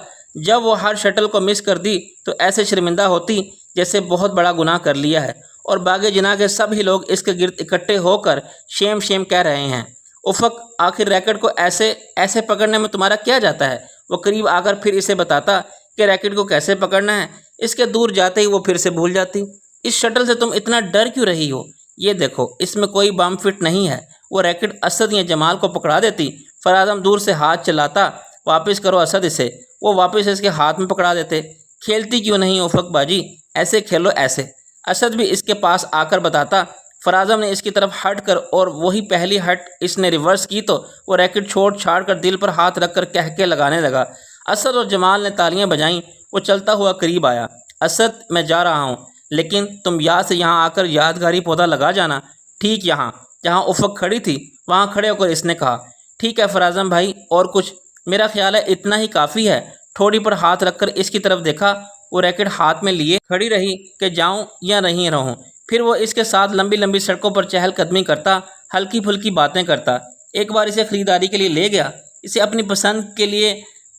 جب وہ ہر شٹل کو مس کر دی تو ایسے شرمندہ ہوتی جیسے بہت بڑا گناہ کر لیا ہے، اور باغ جناح کے سب ہی لوگ اس کے گرد اکٹھے ہو کر شیم شیم کہہ رہے ہیں۔ افق، آخر ریکٹ کو ایسے پکڑنے میں تمہارا کیا جاتا ہے؟ وہ قریب آ کر پھر اسے بتاتا کہ ریکٹ کو کیسے پکڑنا ہے۔ اس کے دور جاتے ہی وہ پھر سے بھول جاتی۔ اس شٹل سے تم اتنا ڈر کیوں رہی ہو؟ یہ دیکھو اس میں کوئی بم فٹ نہیں ہے۔ وہ ریکٹ اسد یا جمال کو پکڑا دیتی۔ فرازم دور سے ہاتھ چلاتا، واپس کرو اسد اسے۔ وہ واپس اس کے ہاتھ میں پکڑا دیتے۔ کھیلتی کیوں نہیں افق باجی؟ ایسے کھیلو ایسے۔ اسد بھی اس کے پاس آ کر بتاتا۔ فراعظم نے اس کی طرف ہٹ کر اور وہی پہلی ہٹ اس نے ریورس کی تو وہ ریکٹ چھوڑ چھاڑ کر دل پر ہاتھ رکھ کر کہکے لگانے لگا۔ اسد اور جمال نے تالیاں بجائیں۔ وہ چلتا ہوا قریب آیا۔ اسد میں جا رہا ہوں، لیکن تم یاد سے یہاں آ کر یادگاری پودا لگا جانا، ٹھیک یہاں جہاں افق کھڑی تھی وہاں کھڑے ہو کر اس نے کہا۔ ٹھیک ہے فراعظم بھائی، اور کچھ؟ میرا خیال ہے اتنا ہی کافی ہے۔ ٹھوڑی پر ہاتھ رکھ کر اس کی طرف دیکھا۔ وہ ریکٹ ہاتھ میں لیے کھڑی رہی کہ جاؤں یا نہیں رہوں۔ پھر وہ اس کے ساتھ لمبی لمبی سڑکوں پر چہل قدمی کرتا، ہلکی پھلکی باتیں کرتا۔ ایک بار اسے خریداری کے لیے لے گیا۔ اسے اپنی پسند کے لیے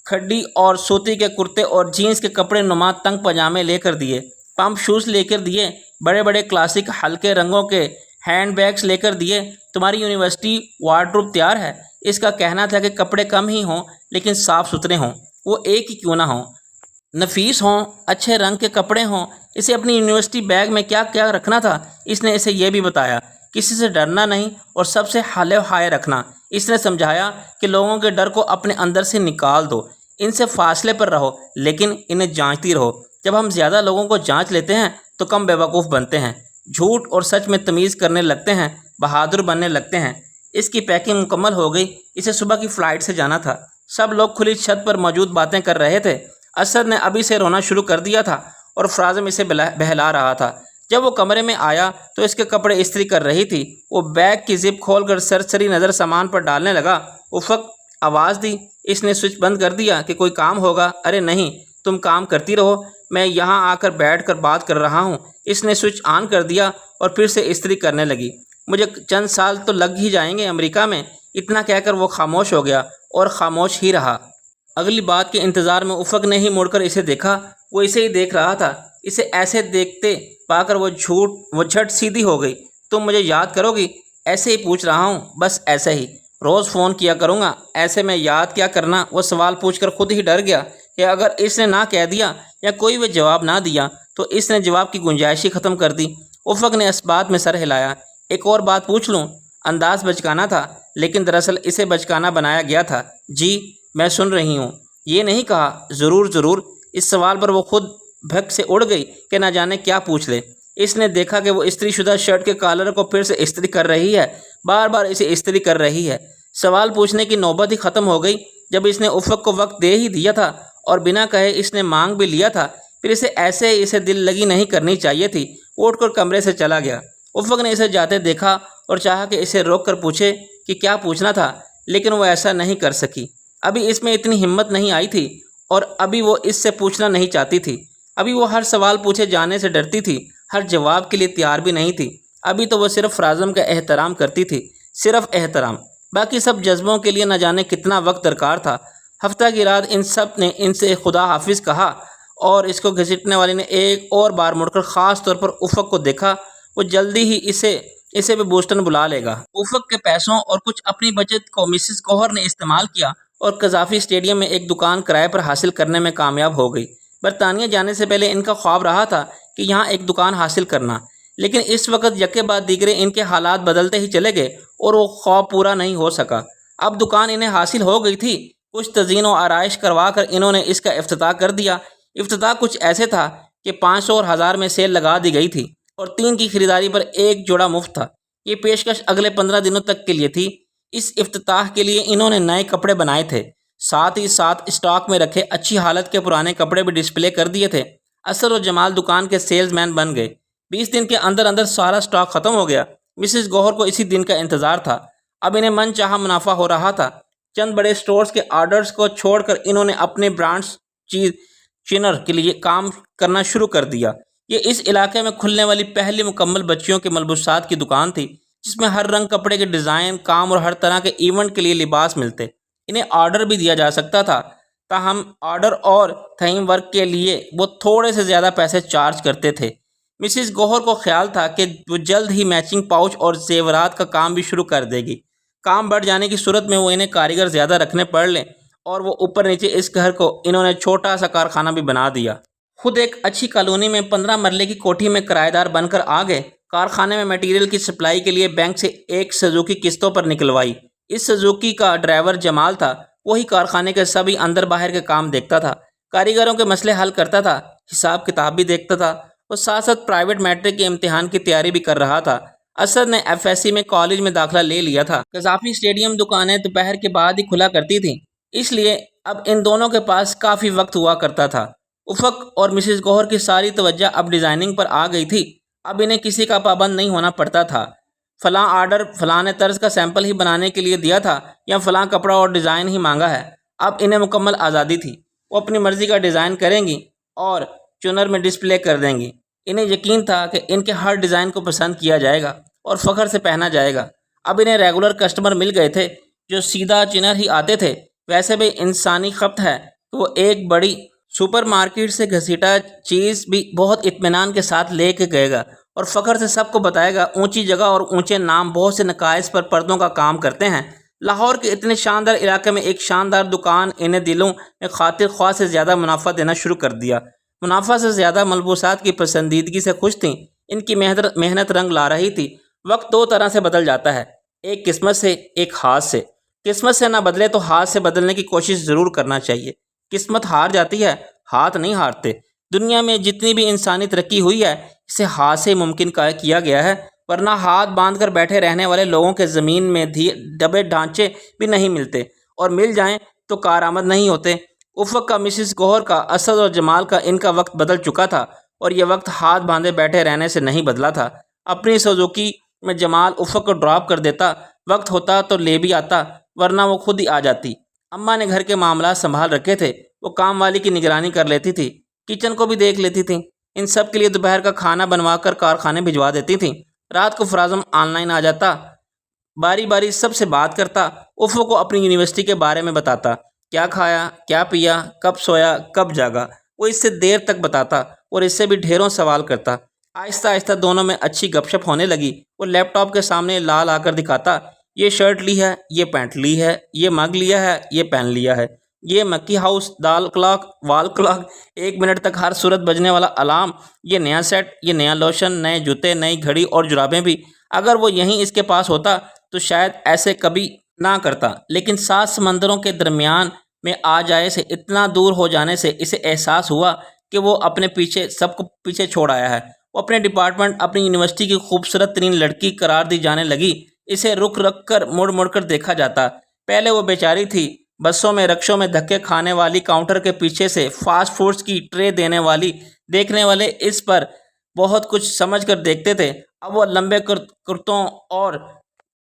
کھڈی اور سوتی کے کرتے اور جینس کے کپڑے نما تنگ پاجامے لے کر دیے، پمپ شوز لے کر دیے، بڑے بڑے کلاسک ہلکے رنگوں کے ہینڈ بیگز لے کر دیے۔ تمہاری یونیورسٹی وارڈروب تیار ہے۔ اس کا کہنا تھا کہ کپڑے کم ہی ہوں لیکن صاف ستھرے ہوں، وہ ایک ہی کیوں نہ ہوں، نفیس ہوں، اچھے رنگ کے کپڑے ہوں۔ اسے اپنی یونیورسٹی بیگ میں کیا کیا رکھنا تھا اس نے اسے یہ بھی بتایا۔ کسی سے ڈرنا نہیں اور سب سے حال ہائے رکھنا۔ اس نے سمجھایا کہ لوگوں کے ڈر کو اپنے اندر سے نکال دو، ان سے فاصلے پر رہو، لیکن انہیں جانچتی رہو۔ جب ہم زیادہ لوگوں کو جانچ لیتے ہیں تو کم بیوقوف بنتے ہیں، جھوٹ اور سچ میں تمیز کرنے لگتے ہیں، بہادر بننے لگتے ہیں۔ اس کی پیکنگ مکمل ہو گئی۔ اسے صبح کی فلائٹ سے جانا تھا۔ سب لوگ کھلی چھت پر موجود باتیں کر رہے تھے۔ اسد نے ابھی سے رونا شروع کر دیا تھا اور فراعظم اسے بہلا رہا تھا۔ جب وہ کمرے میں آیا تو اس کے کپڑے استری کر رہی تھی۔ وہ بیگ کی زپ کھول کر سرسری نظر سامان پر ڈالنے لگا۔ افق آواز دی۔ اس نے سوئچ بند کر دیا کہ کوئی کام ہوگا۔ ارے نہیں، تم کام کرتی رہو، میں یہاں آ کر بیٹھ کر بات کر رہا ہوں۔ اس نے سوئچ آن کر دیا اور پھر سے استری کرنے لگی۔ مجھے چند سال تو لگ ہی جائیں گے امریکہ میں۔ اتنا کہہ کر وہ خاموش ہو گیا اور خاموش ہی رہا۔ اگلی بات کے انتظار میں افق نے ہی مڑ کر اسے دیکھا۔ وہ اسے ہی دیکھ رہا تھا۔ اسے ایسے دیکھتے پا کر وہ جھٹ سیدھی ہو گئی۔ تم مجھے یاد کرو گی؟ ایسے ہی پوچھ رہا ہوں، بس ایسے ہی، روز فون کیا کروں گا۔ ایسے میں یاد کیا کرنا؟ وہ سوال پوچھ کر خود ہی ڈر گیا کہ اگر اس نے نہ کہہ دیا یا کوئی بھی جواب نہ دیا تو اس نے جواب کی گنجائش ہی ختم کر دی۔ افق نے اس بات میں سر ہلایا۔ ایک اور بات پوچھ لوں؟ انداز بچکانا تھا، لیکن دراصل اسے بچکانا بنایا گیا تھا۔ جی میں سن رہی ہوں۔ یہ نہیں کہا؟ ضرور ضرور۔ اس سوال پر وہ خود بھگ سے اڑ گئی کہ نہ جانے کیا پوچھ لے۔ اس نے دیکھا کہ وہ استری شدہ شرٹ کے کالر کو پھر سے استری کر رہی ہے، بار بار اسے استری کر رہی ہے۔ سوال پوچھنے کی نوبت ہی ختم ہو گئی جب اس نے افق کو وقت دے ہی دیا تھا اور بنا کہے اس نے مانگ بھی لیا تھا۔ پھر اسے دل لگی نہیں کرنی چاہیے تھی۔ وہ اٹھ کر کمرے سے چلا گیا۔ افق نے اسے جاتے دیکھا اور چاہا کہ اسے روک کر پوچھے کہ کیا پوچھنا تھا، لیکن وہ ایسا نہیں کر سکی۔ ابھی اس میں اتنی ہمت نہیں آئی تھی اور ابھی وہ اس سے پوچھنا نہیں چاہتی تھی۔ ابھی وہ ہر سوال پوچھے جانے سے ڈرتی تھی، ہر جواب کے لیے تیار بھی نہیں تھی۔ ابھی تو وہ صرف فراعظم کا احترام کرتی تھی، صرف احترام۔ باقی سب جذبوں کے لیے نہ جانے کتنا وقت درکار تھا۔ ہفتہ کی رات ان سب نے ان سے خدا حافظ کہا اور اس کو گھسیٹنے والی نے ایک اور بار مڑ کر خاص طور پر افق کو دیکھا۔ وہ جلدی ہی اسے بھی بوسٹن بلا لے گا۔ افق کے پیسوں اور کچھ اپنی بچت کو مسز گوہر نے استعمال کیا اور قذافی اسٹیڈیم میں ایک دکان کرائے پر حاصل کرنے میں کامیاب ہو گئی۔ برطانیہ جانے سے پہلے ان کا خواب رہا تھا کہ یہاں ایک دکان حاصل کرنا، لیکن اس وقت یکے بعد دیگرے ان کے حالات بدلتے ہی چلے گئے اور وہ خواب پورا نہیں ہو سکا۔ اب دکان انہیں حاصل ہو گئی تھی۔ کچھ تزئین و آرائش کروا کر انہوں نے اس کا افتتاح کر دیا۔ افتتاح کچھ ایسے تھا کہ 500 اور 1000 میں سیل لگا دی گئی تھی اور 3 کی خریداری پر ایک جوڑا مفت تھا۔ یہ پیشکش اگلے 15 دنوں تک کے لیے تھی۔ اس افتتاح کے لیے انہوں نے نئے کپڑے بنائے تھے، ساتھ ہی ساتھ اسٹاک میں رکھے اچھی حالت کے پرانے کپڑے بھی ڈسپلے کر دیے تھے۔ اسد اور جمال دکان کے سیلز مین بن گئے۔ 20 دن کے اندر اندر سارا اسٹاک ختم ہو گیا۔ مسز گوہر کو اسی دن کا انتظار تھا۔ اب انہیں من چاہا منافع ہو رہا تھا۔ چند بڑے سٹورز کے آرڈرز کو چھوڑ کر انہوں نے اپنے برانڈز چینر کے لیے کام کرنا شروع کر دیا۔ یہ اس علاقے میں کھلنے والی پہلی مکمل بچیوں کے ملبوسات کی دکان تھی، جس میں ہر رنگ کپڑے کے ڈیزائن، کام اور ہر طرح کے ایونٹ کے لیے لباس ملتے۔ انہیں آرڈر بھی دیا جا سکتا تھا، تاہم آرڈر اور تھیم ورک کے لیے وہ تھوڑے سے زیادہ پیسے چارج کرتے تھے۔ مسز گوہر کو خیال تھا کہ وہ جلد ہی میچنگ پاؤچ اور زیورات کا کام بھی شروع کر دے گی۔ کام بڑھ جانے کی صورت میں وہ انہیں کاریگر زیادہ رکھنے پڑ لیں، اور وہ اوپر نیچے اس گھر کو انہوں نے چھوٹا سا کارخانہ بھی بنا دیا۔ خود ایک اچھی کالونی میں 15 مرلے کی کوٹھی میں کرایہ دار بن کر آ گئے۔ کارخانے میں میٹیریل کی سپلائی کے لیے بینک سے ایک سزوکی قسطوں پر نکلوائی۔ اس سزوکی کا ڈرائیور جمال تھا۔ وہی کارخانے کے سبھی اندر باہر کے کام دیکھتا تھا، کاریگروں کے مسئلے حل کرتا تھا۔ حساب کتاب بھی دیکھتا تھا اور ساتھ ساتھ پرائیویٹ میٹرک کے امتحان کی تیاری بھی کر رہا تھا۔ اسد نے ایف ایس سی میں کالج میں داخلہ لے لیا تھا۔ قذافی اسٹیڈیم دکانیں دوپہر کے بعد ہی کھلا کرتی تھیں، اس لیے اب ان دونوں کے پاس کافی وقت ہوا کرتا تھا۔ افق اور مسز گوہر کی ساری توجہ اب ڈیزائننگ پر آ گئی تھی۔ اب انہیں کسی کا پابند نہیں ہونا پڑتا تھا۔ فلاں آرڈر فلاں نے طرز کا سیمپل ہی بنانے کے لیے دیا تھا یا فلاں کپڑا اور ڈیزائن ہی مانگا ہے۔ اب انہیں مکمل آزادی تھی، وہ اپنی مرضی کا ڈیزائن کریں گی اور چنر میں ڈسپلے کر دیں گی۔ انہیں یقین تھا کہ ان کے ہر ڈیزائن کو پسند کیا جائے گا اور فخر سے پہنا جائے گا۔ اب انہیں ریگولر کسٹمر مل گئے تھے جو سیدھا چنر ہی آتے تھے۔ ویسے بھی انسانی خبت ہے کہ وہ ایک بڑی سپر مارکیٹ سے گھسیٹا چیز بھی بہت اطمینان کے ساتھ لے کے گئے گا اور فخر سے سب کو بتائے گا۔ اونچی جگہ اور اونچے نام بہت سے نقائص پر پردوں کا کام کرتے ہیں۔ لاہور کے اتنے شاندار علاقے میں ایک شاندار دکان انہیں دلوں میں خاطر خواہ سے زیادہ منافع دینا شروع کر دیا۔ منافع سے زیادہ ملبوسات کی پسندیدگی سے خوش تھیں۔ ان کی محنت رنگ لا رہی تھی۔ وقت دو طرح سے بدل جاتا ہے، ایک قسمت سے، ایک ہاتھ سے۔ قسمت سے نہ بدلے تو ہاتھ سے بدلنے کی کوشش ضرور کرنا چاہیے۔ قسمت ہار جاتی ہے، ہاتھ نہیں ہارتے۔ دنیا میں جتنی بھی انسانی ترقی ہوئی ہے اسے ہاتھ سے ممکن کیا گیا ہے، ورنہ ہاتھ باندھ کر بیٹھے رہنے والے لوگوں کے زمین میں دبے ڈھانچے بھی نہیں ملتے، اور مل جائیں تو کارآمد نہیں ہوتے۔ افق کا، مسز گوہر کا، اسد اور جمال کا ان کا وقت بدل چکا تھا، اور یہ وقت ہاتھ باندھے بیٹھے رہنے سے نہیں بدلا تھا۔ اپنی سوزوکی میں جمال افق کو ڈراپ کر دیتا، وقت ہوتا تو لے بھی آتا، ورنہ وہ خود ہی آ جاتی۔ اماں نے گھر کے معاملات سنبھال رکھے تھے، وہ کام والی کی نگرانی کر لیتی تھی، کچن کو بھی دیکھ لیتی تھیں۔ ان سب کے لیے دوپہر کا کھانا بنوا کر کارخانے بھجوا دیتی تھیں۔ رات کو فرازم آن لائن آ جاتا، باری باری سب سے بات کرتا، افق کو اپنی یونیورسٹی کے بارے میں بتاتا، کیا کھایا، کیا پیا، کب سویا، کب جاگا۔ وہ اس سے دیر تک بتاتا اور اس سے بھی ڈھیروں سوال کرتا۔ آہستہ آہستہ دونوں میں اچھی گپ شپ ہونے لگی۔ وہ لیپ ٹاپ کے سامنے لا کر دکھاتا، یہ شرٹ لی ہے، یہ پینٹ لی ہے، یہ مگ لیا ہے، یہ پین لیا ہے، یہ مکی ہاؤس، دال کلاک، وال کلاک، 1 منٹ تک ہر صورت بجنے والا الارم، یہ نیا سیٹ، یہ نیا لوشن، نئے جوتے، نئی گھڑی اور جرابیں بھی۔ اگر وہ یہیں اس کے پاس ہوتا تو شاید ایسے کبھی نہ کرتا، لیکن 7 سمندروں کے درمیان میں آ جائے سے، اتنا دور ہو جانے سے اسے احساس ہوا کہ وہ اپنے پیچھے سب کو پیچھے چھوڑ آیا ہے۔ وہ اپنے ڈپارٹمنٹ، اپنی یونیورسٹی کی خوبصورت ترین لڑکی قرار دی جانے لگی۔ اسے رک کر مڑ کر دیکھا جاتا۔ پہلے وہ بیچاری تھی، بسوں میں، رکشوں میں دھکے کھانے والی، کاؤنٹر کے پیچھے سے فاسٹ فوڈز کی ٹرے دینے والی۔ دیکھنے والے اس پر بہت کچھ سمجھ کر دیکھتے تھے۔ اب وہ لمبے کرتوں اور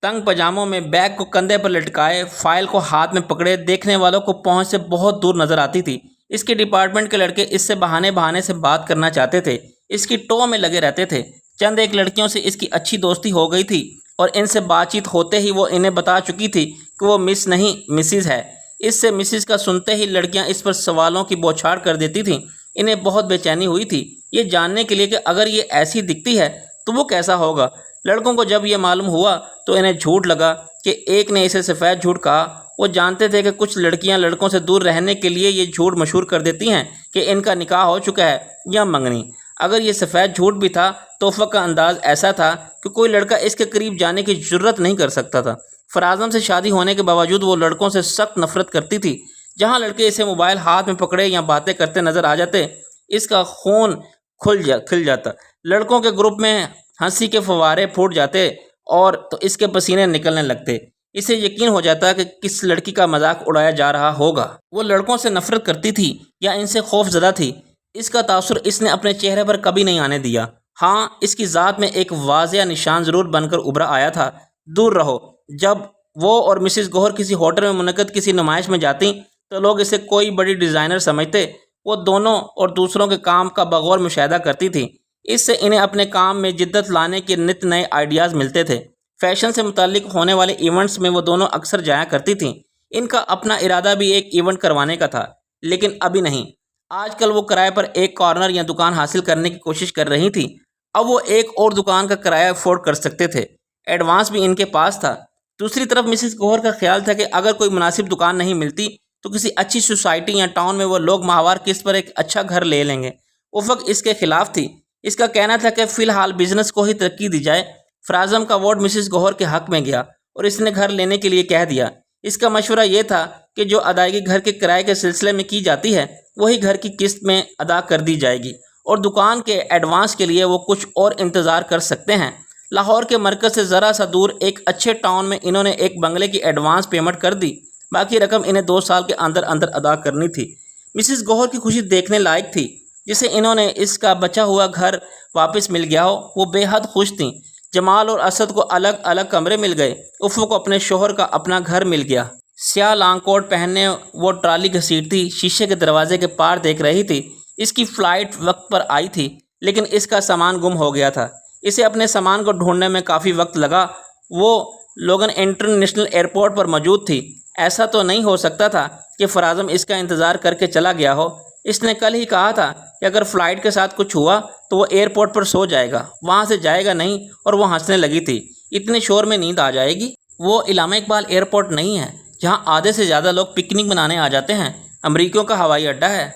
تنگ پاجاموں میں، بیگ کو کندھے پر لٹکائے، فائل کو ہاتھ میں پکڑے، دیکھنے والوں کو پہنچ سے بہت دور نظر آتی تھی۔ اس کے ڈپارٹمنٹ کے لڑکے اس سے بہانے سے بات کرنا چاہتے تھے، اس کی ٹو میں لگے رہتے تھے۔ چند ایک لڑکیوں سے اس کی اچھی دوستی ہو گئی تھی اور ان سے بات چیت ہوتے ہی وہ انہیں بتا چکی تھی کہ وہ مس نہیں مسز ہے۔ اس سے مسز کا سنتے ہی لڑکیاں اس پر سوالوں کی بوچھاڑ کر دیتی تھیں۔ انہیں بہت بے چینی ہوئی تھی یہ جاننے کے لیے کہ اگر یہ ایسی دکھتی ہے تو وہ کیسا ہوگا۔ لڑکوں کو جب یہ معلوم ہوا تو انہیں جھوٹ لگا کہ ایک نے اسے سفید جھوٹ کہا۔ وہ جانتے تھے کہ کچھ لڑکیاں لڑکوں سے دور رہنے کے لیے یہ جھوٹ مشہور کر دیتی ہیں کہ ان کا نکاح ہو چکا ہے یا منگنی۔ اگر یہ سفید جھوٹ بھی تھا تو افق کا انداز ایسا تھا کہ کوئی لڑکا اس کے قریب جانے کی جرت نہیں کر سکتا تھا۔ فرازم سے شادی ہونے کے باوجود وہ لڑکوں سے سخت نفرت کرتی تھی۔ جہاں لڑکے اسے موبائل ہاتھ میں پکڑے یا باتیں کرتے نظر آ جاتے، اس کا خون کھل جاتا۔ لڑکوں کے گروپ میں ہنسی کے فوارے پھوٹ جاتے اور تو اس کے پسینے نکلنے لگتے۔ اسے یقین ہو جاتا کہ کس لڑکی کا مذاق اڑایا جا رہا ہوگا۔ وہ لڑکوں سے نفرت کرتی تھی یا ان سے خوف زدہ تھی، اس کا تاثر اس نے اپنے چہرے پر کبھی نہیں آنے دیا۔ ہاں، اس کی ذات میں ایک واضح نشان ضرور بن کر ابھرا آیا تھا، دور رہو۔ جب وہ اور مسز گوہر کسی ہوٹل میں منعقد کسی نمائش میں جاتی تو لوگ اسے کوئی بڑی ڈیزائنر سمجھتے۔ وہ دونوں اور دوسروں کے کام کا بغور مشاہدہ کرتی تھی، اس سے انہیں اپنے کام میں جدت لانے کے نت نئے آئیڈیاز ملتے تھے۔ فیشن سے متعلق ہونے والے ایونٹس میں وہ دونوں اکثر جایا کرتی تھیں۔ ان کا اپنا ارادہ بھی ایک ایونٹ کروانے کا تھا، لیکن ابھی نہیں۔ آج کل وہ کرائے پر ایک کارنر یا دکان حاصل کرنے کی کوشش کر رہی تھی۔ اب وہ ایک اور دکان کا کرایہ افورڈ کر سکتے تھے، ایڈوانس بھی ان کے پاس تھا۔ دوسری طرف مسز گوہر کا خیال تھا کہ اگر کوئی مناسب دکان نہیں ملتی تو کسی اچھی سوسائٹی یا ٹاؤن میں وہ لوگ ماہوار قسط پر ایک اچھا گھر لے لیں گے۔ افق اس کے خلاف تھی، اس کا کہنا تھا کہ فی الحال بزنس کو ہی ترقی دی جائے۔ فرازم کا ووٹ مسز گوہر کے حق میں گیا اور اس نے گھر لینے کے لیے کہہ دیا۔ اس کا مشورہ یہ تھا کہ جو ادائیگی گھر کے کرائے کے سلسلے میں کی جاتی ہے وہی گھر کی قسط میں ادا کر دی جائے گی، اور دکان کے ایڈوانس کے لیے وہ کچھ اور انتظار کر سکتے ہیں۔ لاہور کے مرکز سے ذرا سا دور ایک اچھے ٹاؤن میں انہوں نے ایک بنگلے کی ایڈوانس پیمنٹ کر دی، باقی رقم انہیں 2 سال کے اندر اندر ادا کرنی تھی۔ مسز گوہر کی خوشی دیکھنے لائق تھی۔ جسے انہوں نے اس کا بچا ہوا گھر واپس مل گیا ہو، وہ بے حد خوش تھیں۔ جمال اور اسد کو الگ الگ کمرے مل گئے، افق کو اپنے شوہر کا اپنا گھر مل گیا۔ سیاہ لانگ کوٹ پہننے وہ ٹرالی گھسیٹتی شیشے کے دروازے کے پار دیکھ رہی تھی۔ اس کی فلائٹ وقت پر آئی تھی، لیکن اس کا سامان گم ہو گیا تھا۔ اسے اپنے سامان کو ڈھونڈنے میں کافی وقت لگا۔ وہ لوگن انٹرنیشنل ایئرپورٹ پر موجود تھی۔ ایسا تو نہیں ہو سکتا تھا کہ فرازم اس کا انتظار کر کے چلا گیا ہو۔ اس نے کل ہی کہا تھا کہ اگر فلائٹ کے ساتھ کچھ ہوا تو وہ ایئرپورٹ پر سو جائے گا، وہاں سے جائے گا نہیں، اور وہ ہنسنے لگی تھی۔ اتنے شور میں نیند آ جائے گی؟ وہ علامہ اقبال ایئرپورٹ نہیں ہے جہاں آدھے سے زیادہ لوگ پکنک منانے آ جاتے ہیں۔ امریکیوں کا ہوائی اڈہ ہے،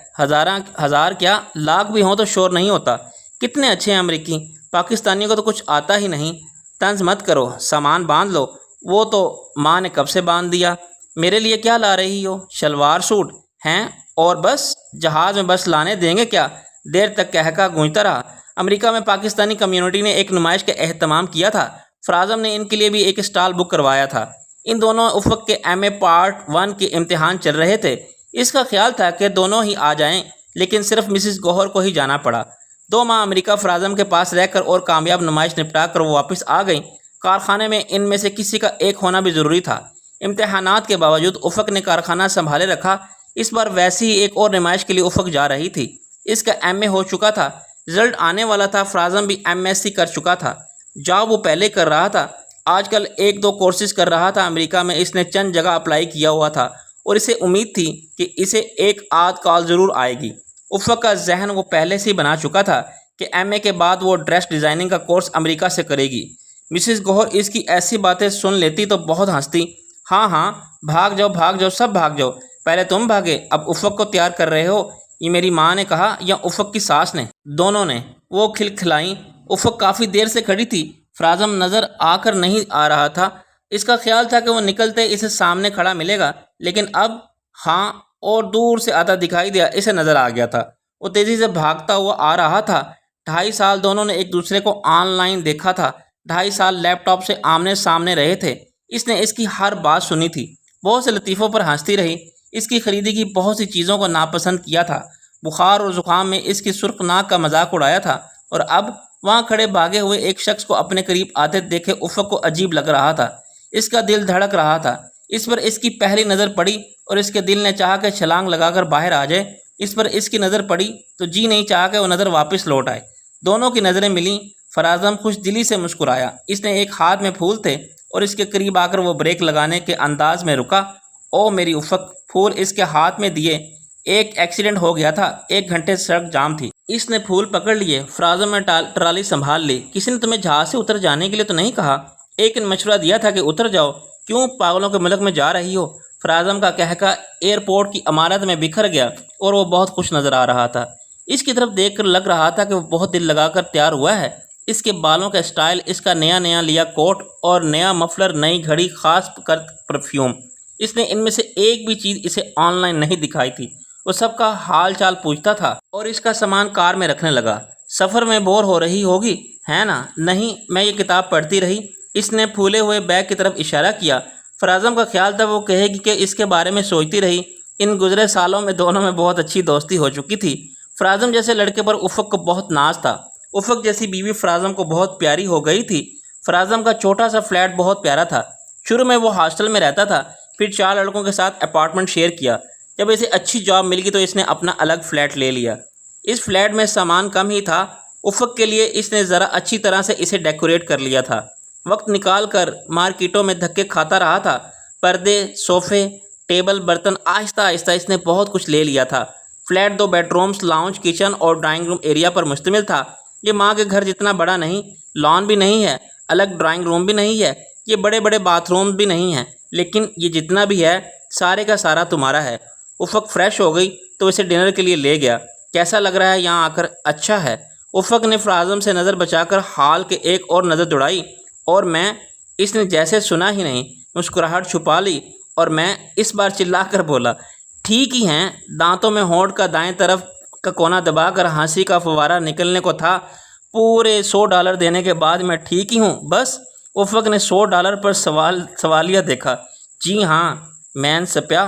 ہزار کیا لاکھ بھی ہوں تو شور نہیں ہوتا۔ کتنے اچھے ہیں امریکی، پاکستانیوں کو تو کچھ آتا ہی نہیں۔ طنز مت کرو، سامان باندھ لو۔ وہ تو ماں نے کب سے باندھ دیا۔ میرے لیے کیا لا رہی ہو؟ شلوار سوٹ ہیں اور بس؟ جہاز میں بس لانے دیں گے کیا؟ دیر تک کہکا گونجتا رہا۔ امریکہ میں پاکستانی کمیونٹی نے ایک نمائش کا اہتمام کیا تھا۔ فرازم نے ان کے لیے بھی ایک اسٹال بک کروایا تھا۔ ان دونوں افق کے ایم اے پارٹ 1 کے امتحان چل رہے تھے۔ اس کا خیال تھا کہ دونوں ہی آ جائیں، لیکن صرف مسز گوہر کو ہی جانا پڑا۔ 2 ماہ امریکہ فرازم کے پاس رہ کر اور کامیاب نمائش نپٹا کر وہ واپس آ گئیں۔ کارخانے میں ان میں سے کسی کا ایک ہونا بھی ضروری تھا۔ امتحانات کے باوجود افق نے کارخانہ سنبھالے رکھا۔ اس بار ویسی ہی ایک اور نمائش کے لیے افق جا رہی تھی۔ اس کا ایم اے ہو چکا تھا، رزلٹ آنے والا تھا۔ فرازم بھی ایم ایس سی کر چکا تھا۔ جاب وہ پہلے کر رہا تھا، آج کل 1-2 کورسز کر رہا تھا۔ امریکہ میں اس نے چند جگہ اپلائی کیا ہوا تھا اور اسے امید تھی کہ اسے ایک آدھ کال ضرور آئے گی۔ افق کا ذہن وہ پہلے سے ہی بنا چکا تھا کہ ایم اے کے بعد وہ ڈریس ڈیزائننگ کا کورس امریکہ سے کرے گی۔ مسز گوہر اس کی ایسی باتیں سن لیتی تو بہت ہنستی۔ ہاں بھاگ جاؤ سب بھاگ جاؤ۔ پہلے تم بھاگے، اب افق کو تیار کر رہے ہو؟ یہ میری ماں نے کہا یا افق کی ساس نے؟ دونوں نے، وہ کھلکھلائیں۔ افق کافی دیر سے کھڑی تھی۔ فرازم نظر آ کر نہیں آ رہا تھا۔ اس کا خیال تھا کہ وہ نکلتے اسے سامنے کھڑا ملے گا، لیکن اب ہاں اور دور سے آتا دکھائی دیا، اسے نظر آ گیا تھا۔ وہ تیزی سے بھاگتا ہوا آ رہا تھا۔ 2.5 سال دونوں نے ایک دوسرے کو آن لائن دیکھا تھا۔ 2.5 سال لیپ ٹاپ سے آمنے سامنے رہے تھے۔ اس نے اس کی ہر بات سنی تھی، بہت سے لطیفوں پر ہنستی رہی۔ اس کی خریدی کی بہت سی چیزوں کو ناپسند کیا تھا۔ بخار اور زکام میں اس کی سرخ ناک کا مذاق اڑایا تھا، اور اب وہاں کھڑے بھاگے ہوئے ایک شخص کو اپنے قریب آتے دیکھے افق کو عجیب لگ رہا تھا۔ اس کا دل دھڑک رہا تھا۔ اس پر اس کی پہلی نظر پڑی اور اس کے دل نے چاہا کہ چھلانگ لگا کر باہر آ جائے۔ اس پر اس کی نظر پڑی تو جی نہیں چاہا کہ وہ نظر واپس لوٹ آئے۔ دونوں کی نظریں ملیں۔ فرازم خوش دلی سے مسکرایا۔ اس نے ایک ہاتھ میں پھول تھے اور اس کے قریب آ کر وہ بریک لگانے کے انداز میں رکا۔ او میری افق! پھول اس کے ہاتھ میں دیے۔ ایک ایکسیڈنٹ ہو گیا تھا، 1 گھنٹے سڑک جام تھی۔ اس نے پھول پکڑ لیے۔ فرازم نے ٹرالی سنبھال لی۔ کسی نے تمہیں جہاز سے اتر جانے کے لیے تو نہیں کہا؟ ایک نے مشورہ دیا تھا کہ اتر جاؤ، کیوں پاگلوں کے ملک میں جا رہی ہو؟ فرازم کا کہکا ایئرپورٹ کی عمارت میں بکھر گیا اور وہ بہت خوش نظر آ رہا تھا۔ اس کی طرف دیکھ کر لگ رہا تھا کہ وہ بہت دل لگا کر تیار ہوا ہے۔ اس کے بالوں کا سٹائل، اس کا نیا لیا کوٹ اور نیا مفلر، نئی گھڑی، خاص کر پرفیوم۔ اس نے ان میں سے ایک بھی چیز اسے آن لائن نہیں دکھائی تھی۔ وہ سب کا حال چال پوچھتا تھا اور اس کا سامان کار میں رکھنے لگا۔ سفر میں بور ہو رہی ہوگی ہے نا؟ نہیں، میں یہ کتاب پڑھتی رہی۔ اس نے پھولے ہوئے بیگ کی طرف اشارہ کیا۔ فرازم کا خیال تھا وہ کہے گی کہ اس کے بارے میں سوچتی رہی۔ ان گزرے سالوں میں دونوں میں بہت اچھی دوستی ہو چکی تھی۔ فرازم جیسے لڑکے پر افق کو بہت ناز تھا۔ افق جیسی بیوی فرازم کو بہت پیاری ہو گئی تھی۔ فرازم کا چھوٹا سا فلیٹ بہت پیارا تھا۔ شروع میں وہ ہاسٹل میں رہتا تھا، پھر 4 لڑکوں کے ساتھ اپارٹمنٹ شیئر کیا۔ جب اسے اچھی جاب مل گئی تو اس نے اپنا الگ فلیٹ لے لیا۔ اس فلیٹ میں سامان کم ہی تھا۔ افق کے لیے اس نے ذرا اچھی طرح سے اسے ڈیکوریٹ کر لیا تھا۔ وقت نکال کر مارکیٹوں میں دھکے کھاتا رہا تھا۔ پردے، صوفے، ٹیبل، برتن، آہستہ آہستہ اس نے بہت کچھ لے لیا تھا۔ Flat 2 bedrooms, lounge, kitchen اور ڈرائنگ روم ایریا پر مشتمل تھا۔ یہ ماں کے گھر جتنا بڑا نہیں، لان بھی نہیں ہے، الگ ڈرائنگ روم بھی نہیں ہے، یہ بڑے بڑے باتھ روم بھی نہیں ہیں، لیکن یہ جتنا بھی ہے سارے کا سارا تمہارا ہے۔ افق فریش ہو گئی تو اسے ڈنر کے لیے لے گیا۔ کیسا لگ رہا ہے یہاں آ کر؟ اچھا ہے۔ افق نے فرازم سے نظر بچا کر ہال کے ایک اور نظر دوڑائی، اور میں؟ اس نے جیسے سنا ہی نہیں، مسکراہٹ چھپا لی، اور میں اس بار چلا کر بولا، ٹھیک ہی ہیں، دانتوں میں ہونٹ کا دائیں طرف کا کونا دبا کر ہنسی کا فوارہ نکلنے کو تھا۔ پورے $100 دینے کے بعد میں ٹھیک ہی ہوں بس؟ افق نے $100 پر سوالیہ دیکھا۔ جی ہاں مین سپیا،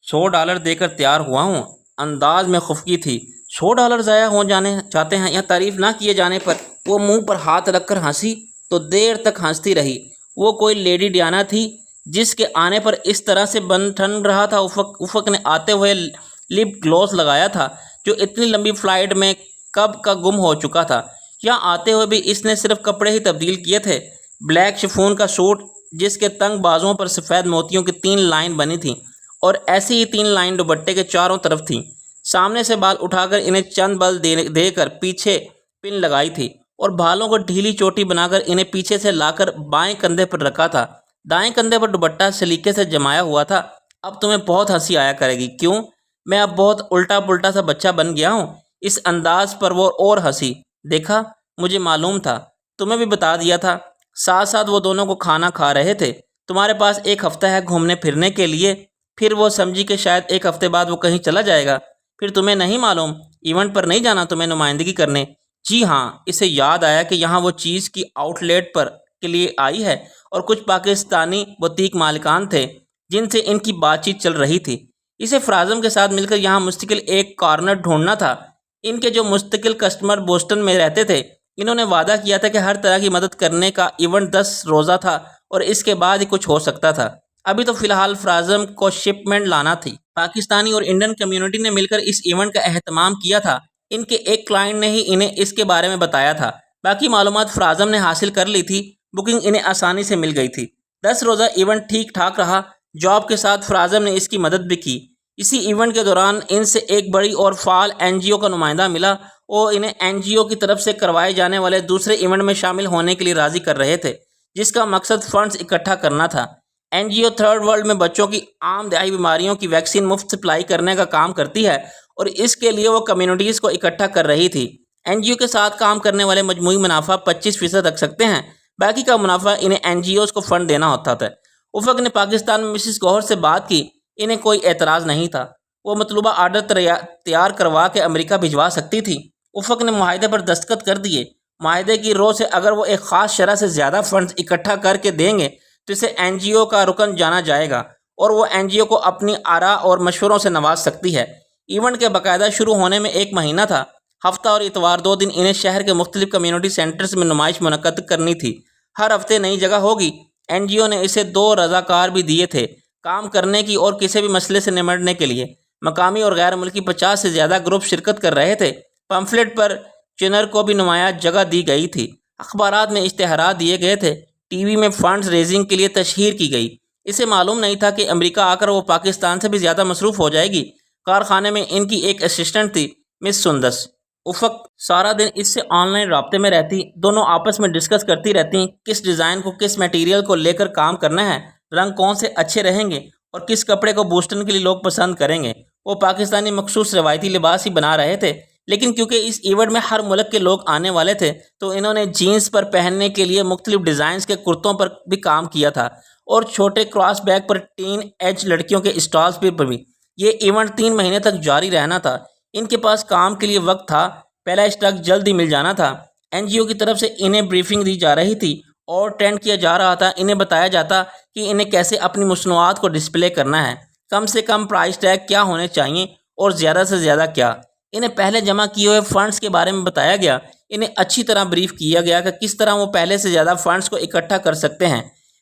$100 دے کر تیار ہوا ہوں۔ انداز میں خفگی تھی۔ $100 ضائع ہو جانے چاہتے ہیں یا تعریف نہ کیے جانے پر؟ وہ منہ پر ہاتھ رکھ کر ہنسی تو دیر تک ہنستی رہی۔ وہ کوئی لیڈی ڈیانا تھی جس کے آنے پر اس طرح سے بن ٹھن رہا تھا۔ افق نے آتے ہوئے لپ گلوس لگایا تھا جو اتنی لمبی فلائٹ میں کب کا گم ہو چکا تھا۔ یہاں آتے ہوئے بھی اس نے صرف کپڑے ہی تبدیل کیے تھے۔ بلیک شفون کا سوٹ جس کے تنگ بازوؤں پر سفید موتیوں کی 3 لائن بنی تھیں اور ایسی ہی 3 لائن دوپٹے کے چاروں طرف تھیں۔ سامنے سے بال اٹھا کر انہیں چند بل دے کر پیچھے پن لگائی تھی اور بالوں کو ڈھیلی چوٹی بنا کر انہیں پیچھے سے لا کر بائیں کندھے پر رکھا تھا۔ دائیں کندھے پر دوپٹہ سلیقے سے جمایا ہوا تھا۔ اب تمہیں بہت ہنسی آیا کرے گی، کیوں؟ میں اب بہت الٹا پلٹا سا بچہ بن گیا ہوں۔ اس انداز پر وہ اور ہنسی۔ دیکھا، مجھے معلوم تھا، تمہیں بھی بتا دیا تھا۔ ساتھ ساتھ وہ دونوں کو کھانا کھا رہے تھے۔ تمہارے پاس 1 ہفتہ ہے گھومنے پھرنے کے لیے۔ پھر وہ سمجھی کہ شاید 1 ہفتے بعد وہ کہیں چلا جائے گا۔ پھر تمہیں نہیں معلوم ایونٹ پر نہیں جانا تمہیں نمائندگی کرنے؟ جی ہاں، اسے یاد آیا کہ یہاں وہ چیز کی آؤٹ لیٹ پر کے لیے آئی ہے اور کچھ پاکستانی بوتیک مالکان تھے جن سے ان کی بات چیت چل رہی تھی۔ اسے فرازم کے ساتھ مل کر یہاں مستقل ایک کارنر ڈھونڈنا تھا۔ ان کے جو مستقل کسٹمر بوسٹن میں رہتے تھے، انہوں نے وعدہ کیا تھا کہ ہر طرح کی مدد کرنے کا۔ ایونٹ 10 روزہ تھا اور اس کے بعد ہی کچھ ہو سکتا تھا۔ ابھی تو فی الحال فرازم کو شپمنٹ لانا تھی۔ پاکستانی اور انڈین کمیونٹی نے مل کر اس ایونٹ کا اہتمام کیا تھا۔ ان کے ایک کلائنٹ نے ہی انہیں اس کے بارے میں بتایا تھا۔ باقی معلومات فرازم نے حاصل کر لی تھی۔ بکنگ انہیں آسانی سے مل گئی تھی۔ 10 روزہ ایونٹ ٹھیک ٹھاک رہا۔ جاب کے ساتھ فرازم نے اس کی مدد بھی کی۔ اسی ایونٹ کے دوران ان سے ایک بڑی اور فعال NGO کا نمائندہ ملا۔ وہ انہیں NGO کی طرف سے کروائے جانے والے دوسرے ایونٹ میں شامل ہونے کے لیے راضی کر رہے تھے جس کا مقصد فنڈز اکٹھا کرنا تھا۔ NGO تھرڈ ورلڈ میں بچوں کی عام دہائی بیماریوں کی ویکسین مفت سپلائی کرنے کا کام کرتی ہے اور اس کے لیے وہ کمیونٹیز کو اکٹھا کر رہی تھی۔ NGO کے ساتھ کام کرنے والے مجموعی منافع 25% رکھ سکتے ہیں۔ باقی کا منافع انہیں NGOز کو فنڈ دینا ہوتا تھا۔ افق نے پاکستان میں مسز گوہر سے بات کی۔ انہیں کوئی اعتراض نہیں تھا۔ وہ مطلوبہ آرڈر تیار کروا کے امریکہ بھجوا سکتی تھی۔ افق نے معاہدے پر دستخط کر دیے۔ معاہدے کی رو سے اگر وہ ایک خاص شرح سے زیادہ فنڈز اکٹھا کر کے دیں گے تو اسے NGO کا رکن جانا جائے گا اور وہ NGO کو اپنی آراء اور مشوروں سے نواز سکتی ہے۔ ایونٹ کے باقاعدہ شروع ہونے میں 1 مہینہ تھا۔ ہفتہ اور اتوار 2 دن انہیں شہر کے مختلف کمیونٹی سینٹرز میں نمائش منعقد کرنی تھی۔ ہر ہفتے نئی جگہ ہوگی۔ NGO نے اسے 2 رضاکار بھی دیے تھے کام کرنے کی اور کسی بھی مسئلے سے نمٹنے کے لیے۔ مقامی اور غیر ملکی 50 سے زیادہ گروپ شرکت کر رہے تھے۔ پمفلٹ پر چنر کو بھی نمایاں جگہ دی گئی تھی۔ اخبارات میں اشتہارات دیے گئے تھے۔ ٹی وی میں فنڈز ریزنگ کے لیے تشہیر کی گئی۔ اسے معلوم نہیں تھا کہ امریکہ آ کر وہ پاکستان سے بھی زیادہ مصروف ہو جائے گی۔ کارخانے میں ان کی ایک اسسٹنٹ تھی، مس سندس۔ افق سارا دن اس سے آن لائن رابطے میں رہتی۔ دونوں آپس میں ڈسکس کرتی رہتی کس ڈیزائن کو کس میٹیریل کو لے کر کام کرنا ہے، رنگ کون سے اچھے رہیں گے اور کس کپڑے کو بوسٹن کے لیے لوگ پسند کریں گے۔ وہ پاکستانی مخصوص روایتی لباس ہی بنا رہے تھے لیکن کیونکہ اس ایونٹ میں ہر ملک کے لوگ آنے والے تھے تو انہوں نے جینز پر پہننے کے لیے مختلف ڈیزائنز کے کرتوں پر بھی کام کیا تھا اور چھوٹے کراس بیک پر ٹین ایج لڑکیوں کے اسٹالز پر بھی۔ یہ ایونٹ 3 مہینے تک جاری رہنا تھا۔ ان کے پاس کام کے لیے وقت تھا۔ پہلا اسٹاک جلد ہی مل جانا تھا۔ NGO کی طرف سے انہیں بریفنگ دی جا رہی تھی اور ٹرینڈ کیا جا رہا تھا۔ انہیں بتایا جاتا کہ انہیں کیسے اپنی مصنوعات کو ڈسپلے کرنا ہے، کم سے کم پرائس ٹیگ کیا ہونے چاہیے اور زیادہ سے زیادہ کیا۔ انہیں پہلے جمع کیے ہوئے فنڈز کے بارے میں بتایا گیا۔ انہیں اچھی طرح بریف کیا گیا کہ کس طرح وہ پہلے سے زیادہ فنڈز کو اکٹھا کر سکتے ہیں،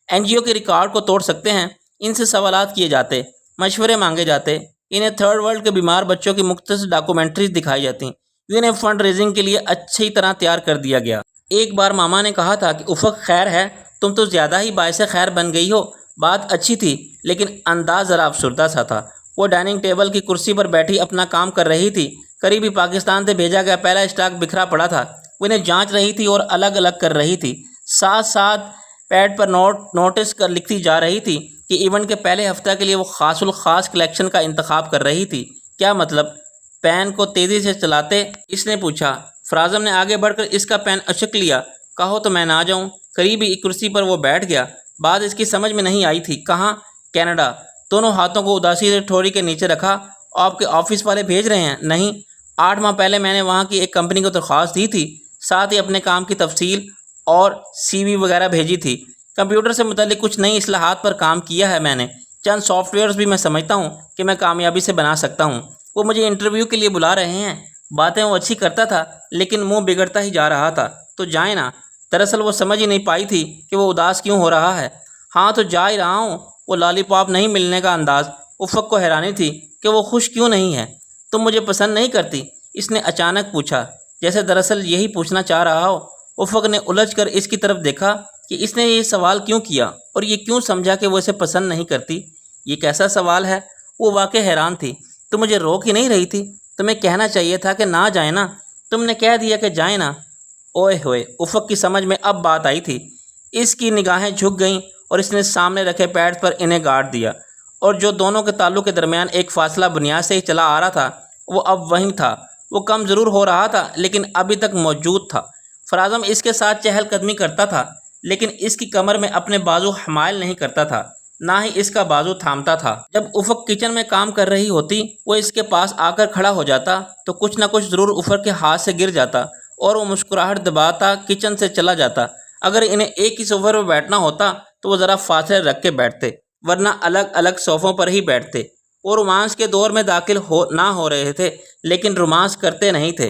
NGO کے ریکارڈ کو توڑ سکتے ہیں۔ ان سے سوالات کیے جاتے، مشورے مانگے جاتے۔ انہیں تھرڈ ورلڈ کے بیمار بچوں کی مختصر ڈاکومنٹریز دکھائی جاتی۔ انہیں فنڈ ریزنگ کے لیے اچھی طرح تیار کر دیا گیا۔ ایک بار ماما نے کہا تھا کہ افق خیر ہے، تم تو زیادہ ہی باعث خیر بن گئی ہو۔ بات اچھی تھی لیکن انداز ذرا افسردہ سا تھا۔ وہ ڈائننگ ٹیبل کی کرسی پر بیٹھی اپنا کام کر رہی تھی۔ قریبی پاکستان سے بھیجا گیا پہلا اسٹاک بکھرا پڑا تھا۔ وہ انہیں جانچ رہی تھی اور الگ الگ کر رہی تھی۔ ساتھ ساتھ پیڈ پر نوٹس کر لکھتی جا رہی تھی کہ ایونٹ کے پہلے ہفتہ کے لیے وہ خاص الخاص کلیکشن کا انتخاب کر رہی تھی۔ کیا مطلب؟ پین کو تیزی سے چلاتے اس نے پوچھا۔ فرازم نے آگے بڑھ کر اس کا پین اچک لیا۔ کہو تو میں نہ جاؤں؟ قریبی ایک کرسی پر وہ بیٹھ گیا۔ بات اس کی سمجھ میں نہیں آئی تھی۔ کہاں؟ کینیڈا۔ دونوں ہاتھوں کو اداسی سے ٹھوڑی کے نیچے رکھا۔ آپ کے آفس والے بھیج رہے ہیں؟ نہیں، 8 ماہ پہلے میں نے وہاں کی ایک کمپنی کو درخواست دی تھی، ساتھ ہی اپنے کام کی تفصیل اور CV وغیرہ بھیجی تھی۔ کمپیوٹر سے متعلق کچھ نئی اصلاحات پر کام کیا ہے میں نے، چند سافٹ ویئرز بھی میں سمجھتا ہوں کہ میں کامیابی سے بنا سکتا ہوں۔ وہ مجھے انٹرویو کے لیے بلا رہے ہیں۔ باتیں وہ اچھی کرتا تھا لیکن منہ بگڑتا ہی جا رہا تھا۔ تو جائیں نا۔ دراصل وہ سمجھ ہی نہیں پائی تھی کہ وہ اداس کیوں ہو رہا ہے۔ ہاں تو جا ہی رہا ہوں۔ وہ لالی پاپ نہیں ملنے کا انداز، افق کو حیرانی تھی کہ وہ خوش کیوں نہیں ہے۔ تم مجھے پسند نہیں کرتی؟ اس نے اچانک پوچھا، جیسے دراصل یہی پوچھنا چاہ رہا ہو۔ افق نے الجھ کر اس کی طرف دیکھا کہ اس نے یہ سوال کیوں کیا اور یہ کیوں سمجھا کہ وہ اسے پسند نہیں کرتی۔ یہ کیسا سوال ہے؟ وہ واقع حیران تھی۔ تو مجھے روک ہی نہیں رہی تھی؟ تمہیں کہنا چاہیے تھا کہ نہ جائیں نا۔ تم نے کہہ دیا کہ جائیں نا۔ اوئے ہوئے، افق کی سمجھ میں اب بات آئی تھی۔ اس کی نگاہیں جھک گئیں اور اس نے سامنے رکھے پیڈ پر انہیں گاڑ دیا، اور جو دونوں کے تعلق کے درمیان ایک فاصلہ بنیاد سے ہی چلا آ رہا تھا وہ اب وہیں تھا۔ وہ کم ضرور ہو رہا تھا لیکن ابھی تک موجود تھا۔ فراعظم اس کے ساتھ چہل قدمی کرتا تھا لیکن اس کی کمر میں اپنے بازو حمائل نہیں کرتا تھا، نہ ہی اس کا بازو تھامتا تھا۔ جب افق کچن میں کام کر رہی ہوتی، وہ اس کے پاس آ کر کھڑا ہو جاتا تو کچھ نہ کچھ ضرور افق کے ہاتھ سے گر جاتا اور وہ مسکراہٹ دباتا کچن سے چلا جاتا۔ اگر انہیں ایک ہی صوفے پر بیٹھنا ہوتا تو وہ ذرا فاصلے رکھ کے بیٹھتے، ورنہ الگ الگ صوفوں پر ہی بیٹھتے۔ وہ رومانس کے دور میں داخل نہ ہو رہے تھے لیکن رومانس کرتے نہیں تھے۔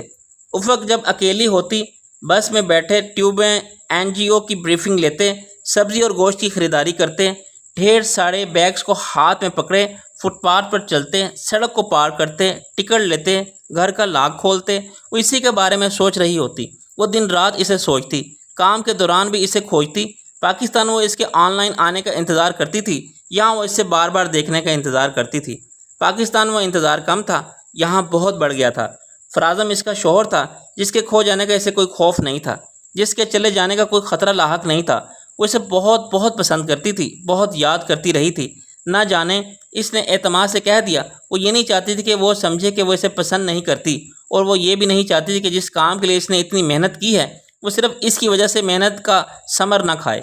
افق جب اکیلی ہوتی، بس میں بیٹھے ٹیوبیں NGO کی بریفنگ لیتے، سبزی اور گوشت کی خریداری کرتے، ڈھیر سارے بیگز کو ہاتھ میں پکڑے فٹ پاتھ پر چلتے، سڑک کو پار کرتے، ٹکٹ لیتے، گھر کا لاک کھولتے۔ وہ اسی کے بارے میں سوچ رہی ہوتی۔ وہ دن رات اسے سوچتی، کام کے دوران بھی اسے کھوجتی۔ پاکستان وہ اس کے آن لائن آنے کا انتظار کرتی تھی، یہاں وہ اس سے بار بار دیکھنے کا انتظار کرتی تھی۔ پاکستان وہ انتظار کم تھا، یہاں بہت بڑھ گیا تھا۔ فراعظم اس کا شوہر تھا جس کے کھو جانے کا اسے کوئی خوف نہیں تھا، جس کے چلے جانے کا کوئی خطرہ لاحق نہیں تھا۔ وہ اسے بہت بہت پسند کرتی تھی، بہت یاد کرتی رہی تھی۔ نہ جانے اس نے اعتماد سے کہہ دیا، وہ یہ نہیں چاہتی تھی کہ وہ سمجھے کہ وہ اسے پسند نہیں کرتی، اور وہ یہ بھی نہیں چاہتی تھی کہ جس کام کے لیے اس نے اتنی محنت کی ہے وہ صرف اس کی وجہ سے محنت کا ثمر نہ کھائے۔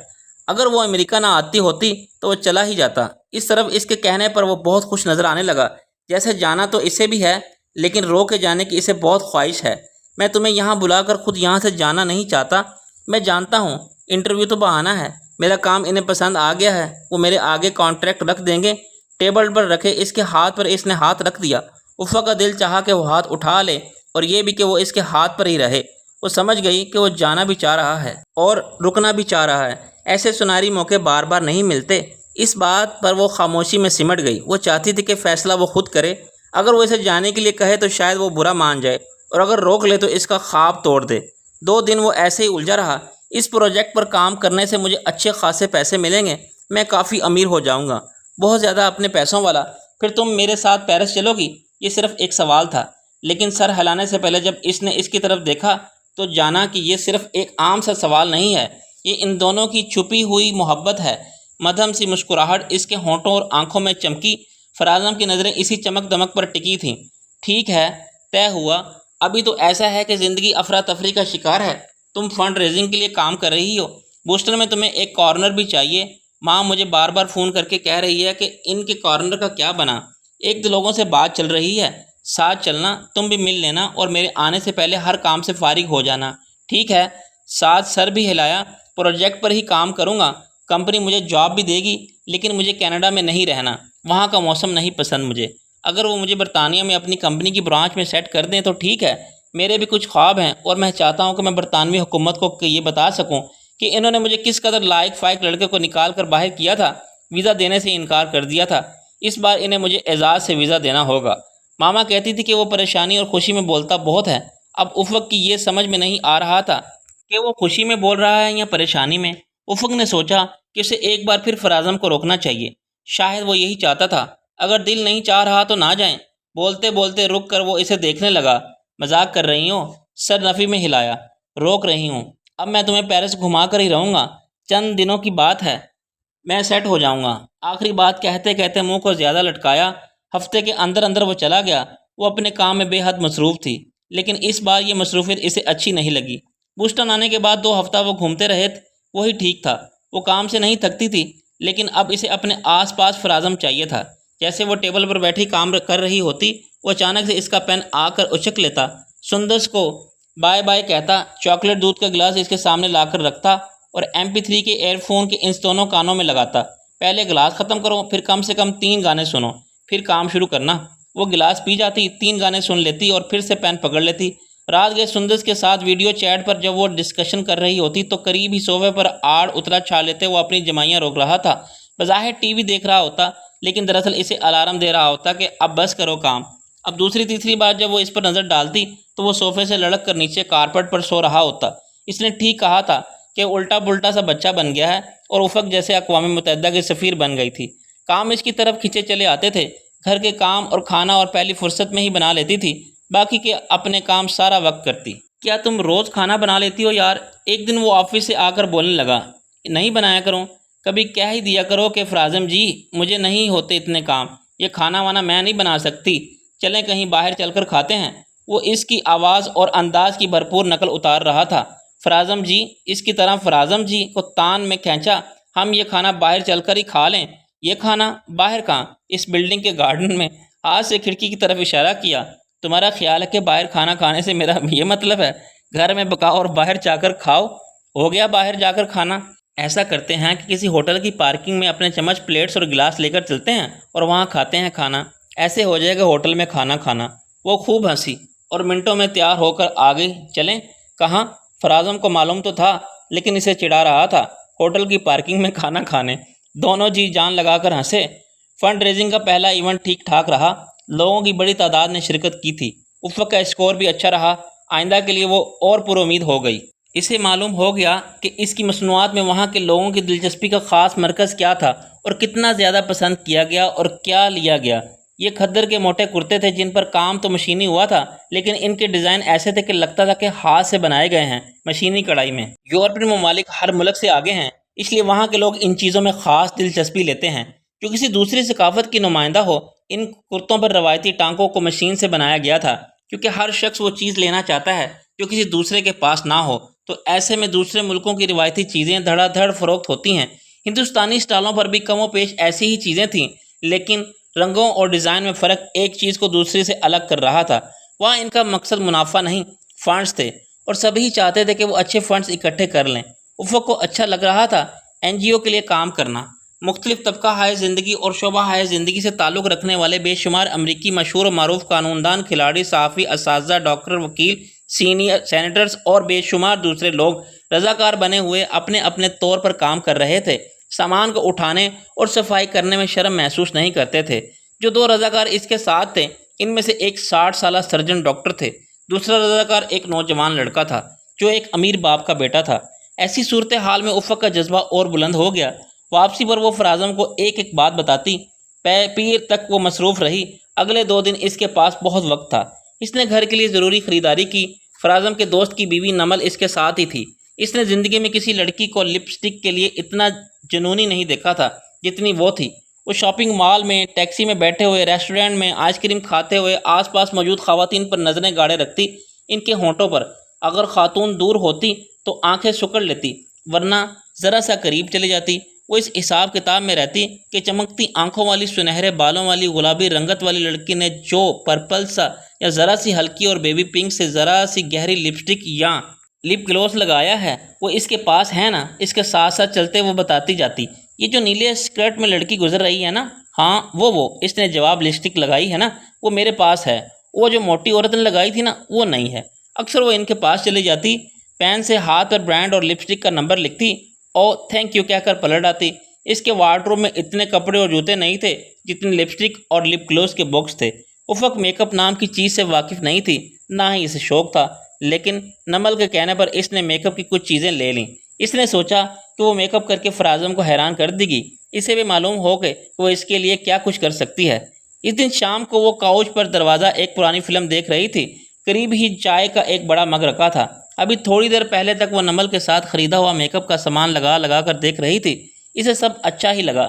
اگر وہ امریکہ نہ آتی ہوتی تو وہ چلا ہی جاتا۔ اس طرف اس کے کہنے پر وہ بہت خوش نظر آنے لگا، جیسے جانا تو اسے بھی ہے لیکن رو کے جانے کی اسے بہت خواہش ہے۔ میں تمہیں یہاں بلا کر خود یہاں سے جانا نہیں چاہتا۔ میں جانتا ہوں انٹرویو تو بہانہ ہے، میرا کام انہیں پسند آ گیا ہے، وہ میرے آگے کانٹریکٹ رکھ دیں گے۔ ٹیبل پر رکھے اس کے ہاتھ پر اس نے ہاتھ رکھ دیا۔ افق کا دل چاہا کہ وہ ہاتھ اٹھا لے اور یہ بھی کہ وہ اس کے ہاتھ پر ہی رہے۔ وہ سمجھ گئی کہ وہ جانا بھی چاہ رہا ہے اور رکنا بھی چاہ رہا ہے۔ ایسے سنہری موقع بار بار نہیں ملتے۔ اس بات پر وہ خاموشی میں سمٹ گئی۔ وہ چاہتی تھی کہ فیصلہ وہ خود کرے۔ اگر وہ اسے جانے کے لیے کہے تو شاید وہ برا مان جائے، اور اگر روک لے تو اس کا خواب توڑ دے۔ 2 دن وہ ایسے ہی الجھا رہا۔ اس پروجیکٹ پر کام کرنے سے مجھے اچھے خاصے پیسے ملیں گے، میں کافی امیر ہو جاؤں گا، بہت زیادہ اپنے پیسوں والا۔ پھر تم میرے ساتھ پیرس چلو گی؟ یہ صرف ایک سوال تھا، لیکن سر ہلانے سے پہلے جب اس نے اس کی طرف دیکھا تو جانا کہ یہ صرف ایک عام سا سوال نہیں ہے، یہ ان دونوں کی چھپی ہوئی محبت ہے۔ مدھم سی مسکراہٹ اس کے ہونٹوں اور آنکھوں میں چمکی۔ فراعظم کی نظریں اسی چمک دمک پر ٹکی تھیں۔ ٹھیک ہے، طے ہوا۔ ابھی تو ایسا ہے کہ زندگی افراتفری کا شکار ہے۔ تم فنڈ ریزنگ کے لیے کام کر رہی ہو، بوسٹن میں تمہیں ایک کارنر بھی چاہیے۔ ماں مجھے بار بار فون کر کے کہہ رہی ہے کہ ان کے کارنر کا کیا بنا۔ 1-2 لوگوں سے بات چل رہی ہے، ساتھ چلنا، تم بھی مل لینا اور میرے آنے سے پہلے ہر کام سے فارغ ہو جانا، ٹھیک ہے؟ ساتھ سر بھی ہلایا۔ پروجیکٹ پر ہی کام کروں گا، کمپنی مجھے جاب بھی دے گی، لیکن مجھے کینیڈا میں نہیں رہنا، وہاں کا موسم نہیں پسند مجھے۔ اگر وہ مجھے برطانیہ میں اپنی کمپنی کی برانچ میں سیٹ کر دیں تو ٹھیک ہے۔ میرے بھی کچھ خواب ہیں اور میں چاہتا ہوں کہ میں برطانوی حکومت کو یہ بتا سکوں کہ انہوں نے مجھے کس قدر لائق فائق لڑکے کو نکال کر باہر کیا تھا، ویزا دینے سے انکار کر دیا تھا۔ اس بار انہیں مجھے اعزاز سے ویزا دینا ہوگا۔ ماما کہتی تھی کہ وہ پریشانی اور خوشی میں بولتا بہت ہے۔ اب افق کی یہ سمجھ میں نہیں آ رہا تھا کہ وہ خوشی میں بول رہا ہے یا پریشانی میں۔ افق نے سوچا کہ اسے ایک بار پھر فراعظم کو روکنا چاہیے، شاید وہ یہی چاہتا تھا۔ اگر دل نہیں چاہ رہا تو نہ جائیں۔ بولتے بولتے رک کر وہ اسے دیکھنے لگا۔ مذاق کر رہی ہوں؟ سر نفی میں ہلایا۔ روک رہی ہوں۔ اب میں تمہیں پیرس گھما کر ہی رہوں گا، چند دنوں کی بات ہے، میں سیٹ ہو جاؤں گا۔ آخری بات کہتے کہتے منہ کو زیادہ لٹکایا۔ ہفتے کے اندر اندر وہ چلا گیا۔ وہ اپنے کام میں بے حد مصروف تھی، لیکن اس بار یہ مصروفیت اسے اچھی نہیں لگی۔ بوسٹن آنے کے بعد 2 ہفتہ وہ گھومتے رہے، وہی ٹھیک تھا۔ وہ کام سے نہیں تھکتی تھی، لیکن اب اسے اپنے آس پاس فراعظم چاہیے تھا۔ جیسے وہ ٹیبل پر بیٹھی کام کر رہی ہوتی، وہ اچانک سے اس کا پین آ کر اچک لیتا، سندس کو بائے بائے کہتا، چاکلیٹ دودھ کا گلاس اس کے سامنے لا کر رکھتا اور MP3 کے ایئر فون کے ان دونوں کانوں میں لگاتا۔ پہلے گلاس ختم کرو، پھر کم سے کم 3 گانے سنو، پھر کام شروع کرنا۔ وہ گلاس پی جاتی، 3 گانے سن لیتی اور پھر سے پین پکڑ لیتی۔ رات گئے سندس کے ساتھ ویڈیو چیٹ پر جب وہ ڈسکشن کر رہی ہوتی تو قریب ہی صوفے پر آڑ اترا چھا لیتے وہ اپنی جمائیاں روک رہا تھا۔ بظاہر ٹی وی دیکھ رہا ہوتا، لیکن دراصل اسے الارم دے رہا ہوتا کہ اب بس کرو کام۔ اب دوسری تیسری بار جب وہ اس پر نظر ڈالتی تو وہ صوفے سے لڑک کر نیچے کارپٹ پر سو رہا ہوتا۔ اس نے ٹھیک کہا تھا کہ الٹا پلٹا سا بچہ بن گیا ہے اور افق جیسے اقوام متحدہ کی سفیر بن گئی تھی۔ کام اس کی طرف کھینچے چلے آتے تھے، گھر کے کام اور کھانا اور پہلی فرصت میں ہی بنا لیتی تھی، باقی کے اپنے کام سارا وقت کرتی۔ کیا تم روز کھانا بنا لیتی ہو یار؟ ایک دن وہ آفس سے آ کر بولنے لگا، نہیں بنایا کروں، کبھی کہہ ہی دیا کرو کہ فرازم جی مجھے نہیں ہوتے اتنے کام، یہ کھانا وانا میں نہیں بنا سکتی، چلیں کہیں باہر چل کر کھاتے ہیں۔ وہ اس کی آواز اور انداز کی بھرپور نقل اتار رہا تھا۔ فرازم جی، اس کی طرح فرازم جی کو تان میں کھینچا، ہم یہ کھانا باہر چل کر ہی کھا لیں۔ یہ کھانا باہر کہاں؟ اس بلڈنگ کے گارڈن میں۔ ہاتھ سے کھڑکی کی طرف اشارہ کیا۔ تمہارا خیال ہے کہ باہر کھانا کھانے سے میرا یہ مطلب ہے؟ گھر میں پکاؤ اور باہر جا کر کھاؤ۔ ہو گیا باہر جا کر کھانا۔ ایسا کرتے ہیں کہ کسی ہوٹل کی پارکنگ میں اپنے چمچ پلیٹس اور گلاس لے کر چلتے ہیں اور وہاں کھاتے ہیں کھانا، ایسے ہو جائے گا ہوٹل میں کھانا کھانا۔ وہ خوب ہنسی اور منٹوں میں تیار ہو کر آ گئی۔ چلیں کہاں؟ فرازم کو معلوم تو تھا لیکن اسے چڑھا رہا تھا، ہوٹل کی پارکنگ میں کھانا کھانے۔ دونوں جی جان لگا کر ہنسے۔ فنڈ ریزنگ کا پہلا ایونٹ ٹھیک ٹھاک رہا، لوگوں کی بڑی تعداد نے شرکت کی تھی۔ افق کا اسکور بھی اچھا رہا، آئندہ کے لیے وہ اور پر امید ہو گئی۔ اسے معلوم ہو گیا کہ اس کی مصنوعات میں وہاں کے لوگوں کی دلچسپی کا خاص مرکز کیا تھا اور کتنا زیادہ پسند کیا گیا اور کیا لیا گیا۔ یہ کھدر کے موٹے کرتے تھے جن پر کام تو مشینی ہوا تھا، لیکن ان کے ڈیزائن ایسے تھے کہ لگتا تھا کہ ہاتھ سے بنائے گئے ہیں مشینی کڑھائی میں۔ یورپین ممالک ہر ملک سے آگے ہیں، اس لیے وہاں کے لوگ ان چیزوں میں خاص دلچسپی لیتے ہیں جو کسی دوسری ثقافت کی نمائندہ ہو۔ ان کرتوں پر روایتی ٹانکوں کو مشین سے بنایا گیا تھا کیونکہ ہر شخص وہ چیز لینا چاہتا ہے جو کسی دوسرے کے پاس نہ ہو، تو ایسے میں دوسرے ملکوں کی روایتی چیزیں دھڑا دھڑ فروخت ہوتی ہیں۔ ہندوستانی اسٹالوں پر بھی کم و بیش ایسی ہی چیزیں تھیں، لیکن رنگوں اور ڈیزائن میں فرق ایک چیز کو دوسری سے الگ کر رہا تھا۔ وہاں ان کا مقصد منافع نہیں، فنڈز تھے، اور سبھی چاہتے تھے کہ وہ اچھے فنڈز اکٹھے کر لیں۔ افق کو اچھا لگ رہا تھا NGO کے لیے کام کرنا۔ مختلف طبقہ ہائے زندگی اور شعبہ ہائے زندگی سے تعلق رکھنے والے بے شمار امریکی مشہور و معروف قانون دان، کھلاڑی، صحافی، اساتذہ، ڈاکٹر، وکیل، سینئر سینیٹرز اور بے شمار دوسرے لوگ رضاکار بنے ہوئے اپنے اپنے طور پر کام کر رہے تھے۔ سامان کو اٹھانے اور صفائی کرنے میں شرم محسوس نہیں کرتے تھے۔ جو 2 رضاکار اس کے ساتھ تھے، ان میں سے ایک 60 سالہ سرجن ڈاکٹر تھے، دوسرا رضاکار ایک نوجوان لڑکا تھا جو ایک امیر باپ کا بیٹا تھا۔ ایسی صورتحال میں افق کا جذبہ اور بلند ہو گیا۔ واپسی پر وہ فرازم کو ایک ایک بات بتاتی۔ پیر تک وہ مصروف رہی۔ اگلے 2 دن اس کے پاس بہت وقت تھا۔ اس نے گھر کے لیے ضروری خریداری کی۔ فرازم کے دوست کی بیوی نمل اس کے ساتھ ہی تھی۔ اس نے زندگی میں کسی لڑکی کو لپسٹک کے لیے اتنا جنونی نہیں دیکھا تھا جتنی وہ تھی۔ وہ شاپنگ مال میں، ٹیکسی میں بیٹھے ہوئے، ریسٹورینٹ میں آئس کریم کھاتے ہوئے آس پاس موجود خواتین پر نظریں گاڑے رکھتی، ان کے ہونٹوں پر۔ اگر خاتون دور ہوتی تو آنکھیں سکڑ لیتی، ورنہ ذرا سا قریب چلی جاتی۔ وہ اس حساب کتاب میں رہتی کہ چمکتی آنکھوں والی، سنہرے بالوں والی، گلابی رنگت والی لڑکی نے جو پرپل سا یا ذرا سی ہلکی اور بیبی پنک سے ذرا سی گہری لپسٹک یا لپ گلوس لگایا ہے وہ اس کے پاس ہے نا۔ اس کے ساتھ ساتھ چلتے وہ بتاتی جاتی، یہ جو نیلے اسکرٹ میں لڑکی گزر رہی ہے نا، ہاں وہ اس نے جواب لپسٹک لگائی ہے نا، وہ میرے پاس ہے۔ وہ جو موٹی عورت نے لگائی تھی نا، وہ نہیں ہے۔ اکثر وہ ان کے پاس چلی جاتی، پین سے ہاتھ پر برانڈ اور لپسٹک کا نمبر لکھتی اور تھینک یو کہہ کر پلٹ آتی۔ اس کے وارڈروب میں اتنے کپڑے اور جوتے نہیں تھے جتنے لپسٹک اور لپ گلوس کے باکس تھے۔ افق میک اپ نام کی چیز سے واقف نہیں تھی، نہ ہی اسے شوق تھا، لیکن نمل کے کہنے پر اس نے میک اپ کی کچھ چیزیں لے لیں۔ اس نے سوچا کہ وہ میک اپ کر کے فرازم کو حیران کر دے گی، اسے بھی معلوم ہو کہ وہ اس کے لیے کیا کچھ کر سکتی ہے۔ اس دن شام کو وہ کاؤچ پر دروازہ ایک پرانی فلم دیکھ رہی تھی، قریب ہی چائے کا ایک بڑا مگ رکھا تھا۔ ابھی تھوڑی دیر پہلے تک وہ نمل کے ساتھ خریدا ہوا میک اپ کا سامان لگا لگا کر دیکھ رہی تھی۔ اسے سب اچھا ہی لگا۔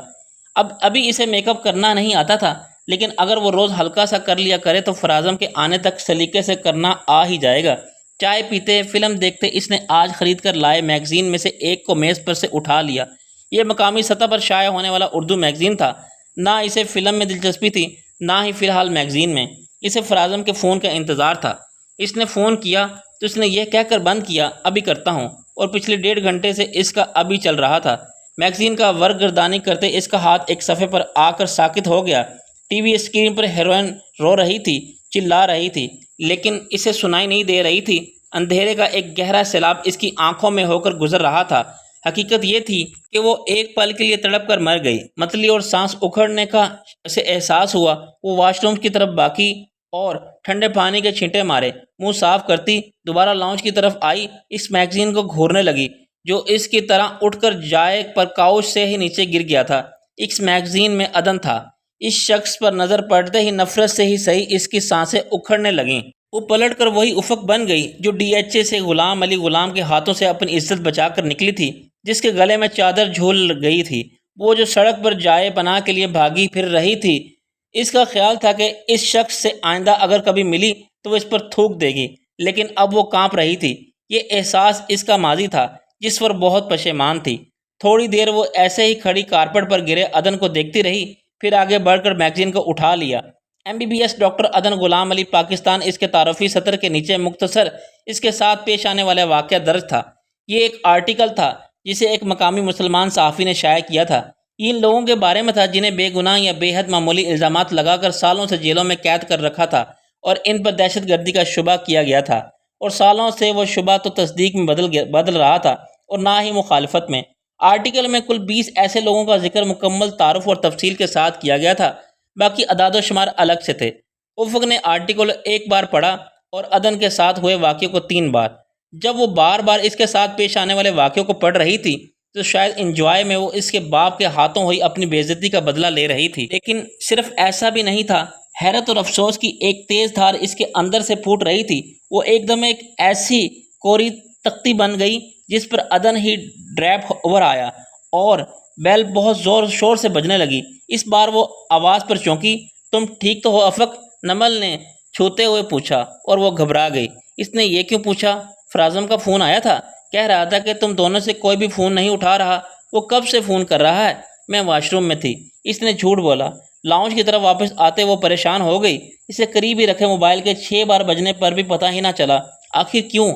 ابھی اسے میک اپ کرنا نہیں آتا تھا، لیکن اگر وہ روز ہلکا سا کر لیا کرے تو فرازم کے آنے تک سلیقے سے کرنا آ ہی جائے گا۔ چائے پیتے، فلم دیکھتے اس نے آج خرید کر لائے میگزین میں سے ایک کو میز پر سے اٹھا لیا۔ یہ مقامی سطح پر شائع ہونے والا اردو میگزین تھا۔ نہ اسے فلم میں دلچسپی تھی، نہ ہی فی الحال میگزین میں۔ اسے فرازم کے فون کا انتظار تھا۔ اس نے فون کیا تو اس نے یہ کہہ کر بند کیا، ابھی کرتا ہوں، اور پچھلے 1.5 گھنٹے سے اس کا ابھی چل رہا تھا۔ میگزین کا ورق گردانی کرتے اس کا ہاتھ ایک صفحے پر آ کر ساکت ہو گیا۔ ٹی وی اسکرین پر ہیروئن رو رہی تھی، چلا رہی تھی، لیکن اسے سنائی نہیں دے رہی تھی۔ اندھیرے کا ایک گہرا سیلاب اس کی آنکھوں میں ہو کر گزر رہا تھا۔ حقیقت یہ تھی کہ وہ ایک پل کے لیے تڑپ کر مر گئی۔ متلی اور سانس اکھڑنے کا اسے احساس ہوا۔ وہ واش روم کی طرف باقی اور ٹھنڈے پانی کے چھینٹے مارے، منہ صاف کرتی دوبارہ لاؤنج کی طرف آئی، اس میگزین کو گھورنے لگی جو اس کی طرح اٹھ کر جائے پر کاؤچ سے ہی نیچے گر گیا تھا۔ اس میگزین میں عدن تھا۔ اس شخص پر نظر پڑتے ہی نفرت سے ہی صحیح اس کی سانسیں اکھڑنے لگیں۔ وہ پلٹ کر وہی افق بن گئی جو ڈی ایچ اے سے غلام علی غلام کے ہاتھوں سے اپنی عزت بچا کر نکلی تھی، جس کے گلے میں چادر جھول گئی تھی، وہ جو سڑک پر جائے پناہ کے لیے بھاگی پھر رہی تھی۔ اس کا خیال تھا کہ اس شخص سے آئندہ اگر کبھی ملی تو وہ اس پر تھوک دے گی، لیکن اب وہ کانپ رہی تھی۔ یہ احساس اس کا ماضی تھا جس پر بہت پشیمان تھی۔ تھوڑی دیر وہ ایسے ہی کھڑی کارپٹ پر گرے عدن کو دیکھتی رہی، پھر آگے بڑھ کر میگزین کو اٹھا لیا۔ MBBS ڈاکٹر عدن غلام علی پاکستان، اس کے تعارفی سطر کے نیچے مختصر اس کے ساتھ پیش آنے والا واقعہ درج تھا۔ یہ ایک آرٹیکل تھا جسے ایک مقامی مسلمان صحافی نے شائع کیا تھا۔ یہ ان لوگوں کے بارے میں تھا جنہیں بے گناہ یا بے حد معمولی الزامات لگا کر سالوں سے جیلوں میں قید کر رکھا تھا اور ان پر دہشت گردی کا شبہ کیا گیا تھا، اور سالوں سے وہ شبہ تو تصدیق میں بدل رہا تھا اور نہ ہی مخالفت میں۔ آرٹیکل میں کل 20 ایسے لوگوں کا ذکر مکمل تعارف اور تفصیل کے ساتھ کیا گیا تھا، باقی اعداد و شمار الگ سے تھے۔ افق نے آرٹیکل ایک بار پڑھا اور عدن کے ساتھ ہوئے واقعے کو 3 بار۔ جب وہ بار بار اس کے ساتھ پیش آنے والے واقعوں کو پڑھ رہی تھی تو شاید انجوائے میں وہ اس کے باپ کے ہاتھوں ہوئی اپنی بے عزتی کا بدلہ لے رہی تھی، لیکن صرف ایسا بھی نہیں تھا۔ حیرت اور افسوس کی ایک تیز دھار اس کے اندر سے پھوٹ رہی تھی۔ وہ ایک دم ایک ایسی کوری تختی بن گئی جس پر عدن ہی ڈریپ اوور آیا اور بیل بہت زور شور سے بجنے لگی۔ اس بار وہ آواز پر چونکی۔ تم ٹھیک تو ہو افق؟ نمل نے چھوتے ہوئے پوچھا، اور وہ گھبرا گئی۔ اس نے یہ کیوں پوچھا؟ فرازم کا فون آیا تھا، کہہ رہا تھا کہ تم دونوں سے کوئی بھی فون نہیں اٹھا رہا۔ وہ کب سے فون کر رہا ہے؟ میں واش روم میں تھی، اس نے جھوٹ بولا۔ لاؤنج کی طرف واپس آتے وہ پریشان ہو گئی۔ اسے قریب ہی رکھے موبائل کے 6 بار بجنے پر بھی پتہ ہی نہ چلا۔ آخر کیوں؟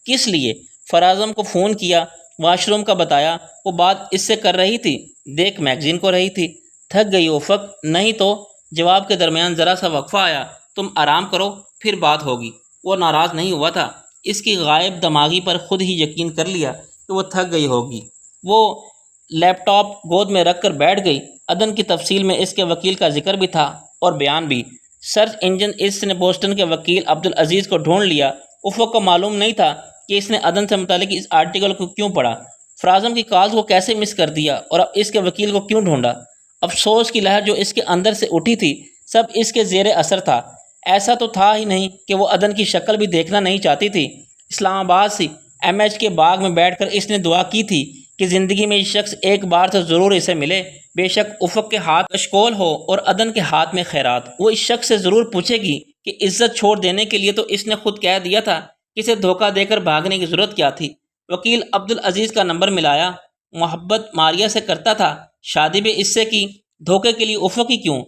کس لیے؟ فرازم کو فون کیا، واش روم کا بتایا، وہ بات اس سے کر رہی تھی، دیکھ میگزین کو رہی تھی۔ تھک گئی افق؟ نہیں تو۔ جواب کے درمیان ذرا سا وقفہ آیا۔ تم آرام کرو، پھر بات ہوگی۔ وہ ناراض نہیں ہوا تھا، اس کی غائب دماغی پر خود ہی یقین کر لیا کہ وہ تھک گئی ہوگی۔ وہ لیپ ٹاپ گود میں رکھ کر بیٹھ گئی۔ عدن کی تفصیل میں اس کے وکیل کا ذکر بھی تھا اور بیان بھی۔ سرچ انجن اس نے بوسٹن کے وکیل عبدالعزیز کو ڈھونڈ لیا۔ افق کو معلوم نہیں تھا کہ اس نے عدن سے متعلق اس آرٹیکل کو کیوں پڑھا، فرازم کی کالز کو کیسے مس کر دیا، اور اب اس کے وکیل کو کیوں ڈھونڈا۔ افسوس کی لہر جو اس کے اندر سے اٹھی تھی، سب اس کے زیر اثر تھا۔ ایسا تو تھا ہی نہیں کہ وہ عدن کی شکل بھی دیکھنا نہیں چاہتی تھی۔ اسلام آباد سے MH کے باغ میں بیٹھ کر اس نے دعا کی تھی کہ زندگی میں یہ شخص ایک بار تو ضرور اسے ملے، بے شک افق کے ہاتھ اشکول ہو اور عدن کے ہاتھ میں خیرات۔ وہ اس شخص سے ضرور پوچھے گی کہ عزت چھوڑ دینے کے لیے تو اس نے خود کہہ دیا تھا، اسے دھوکہ دے کر بھاگنے کی ضرورت کیا تھی۔ وکیل عبدالعزیز کا نمبر ملایا۔ محبت ماریہ سے کرتا تھا، شادی بھی اس سے کی، دھوکے کے لیے افق ہی کیوں؟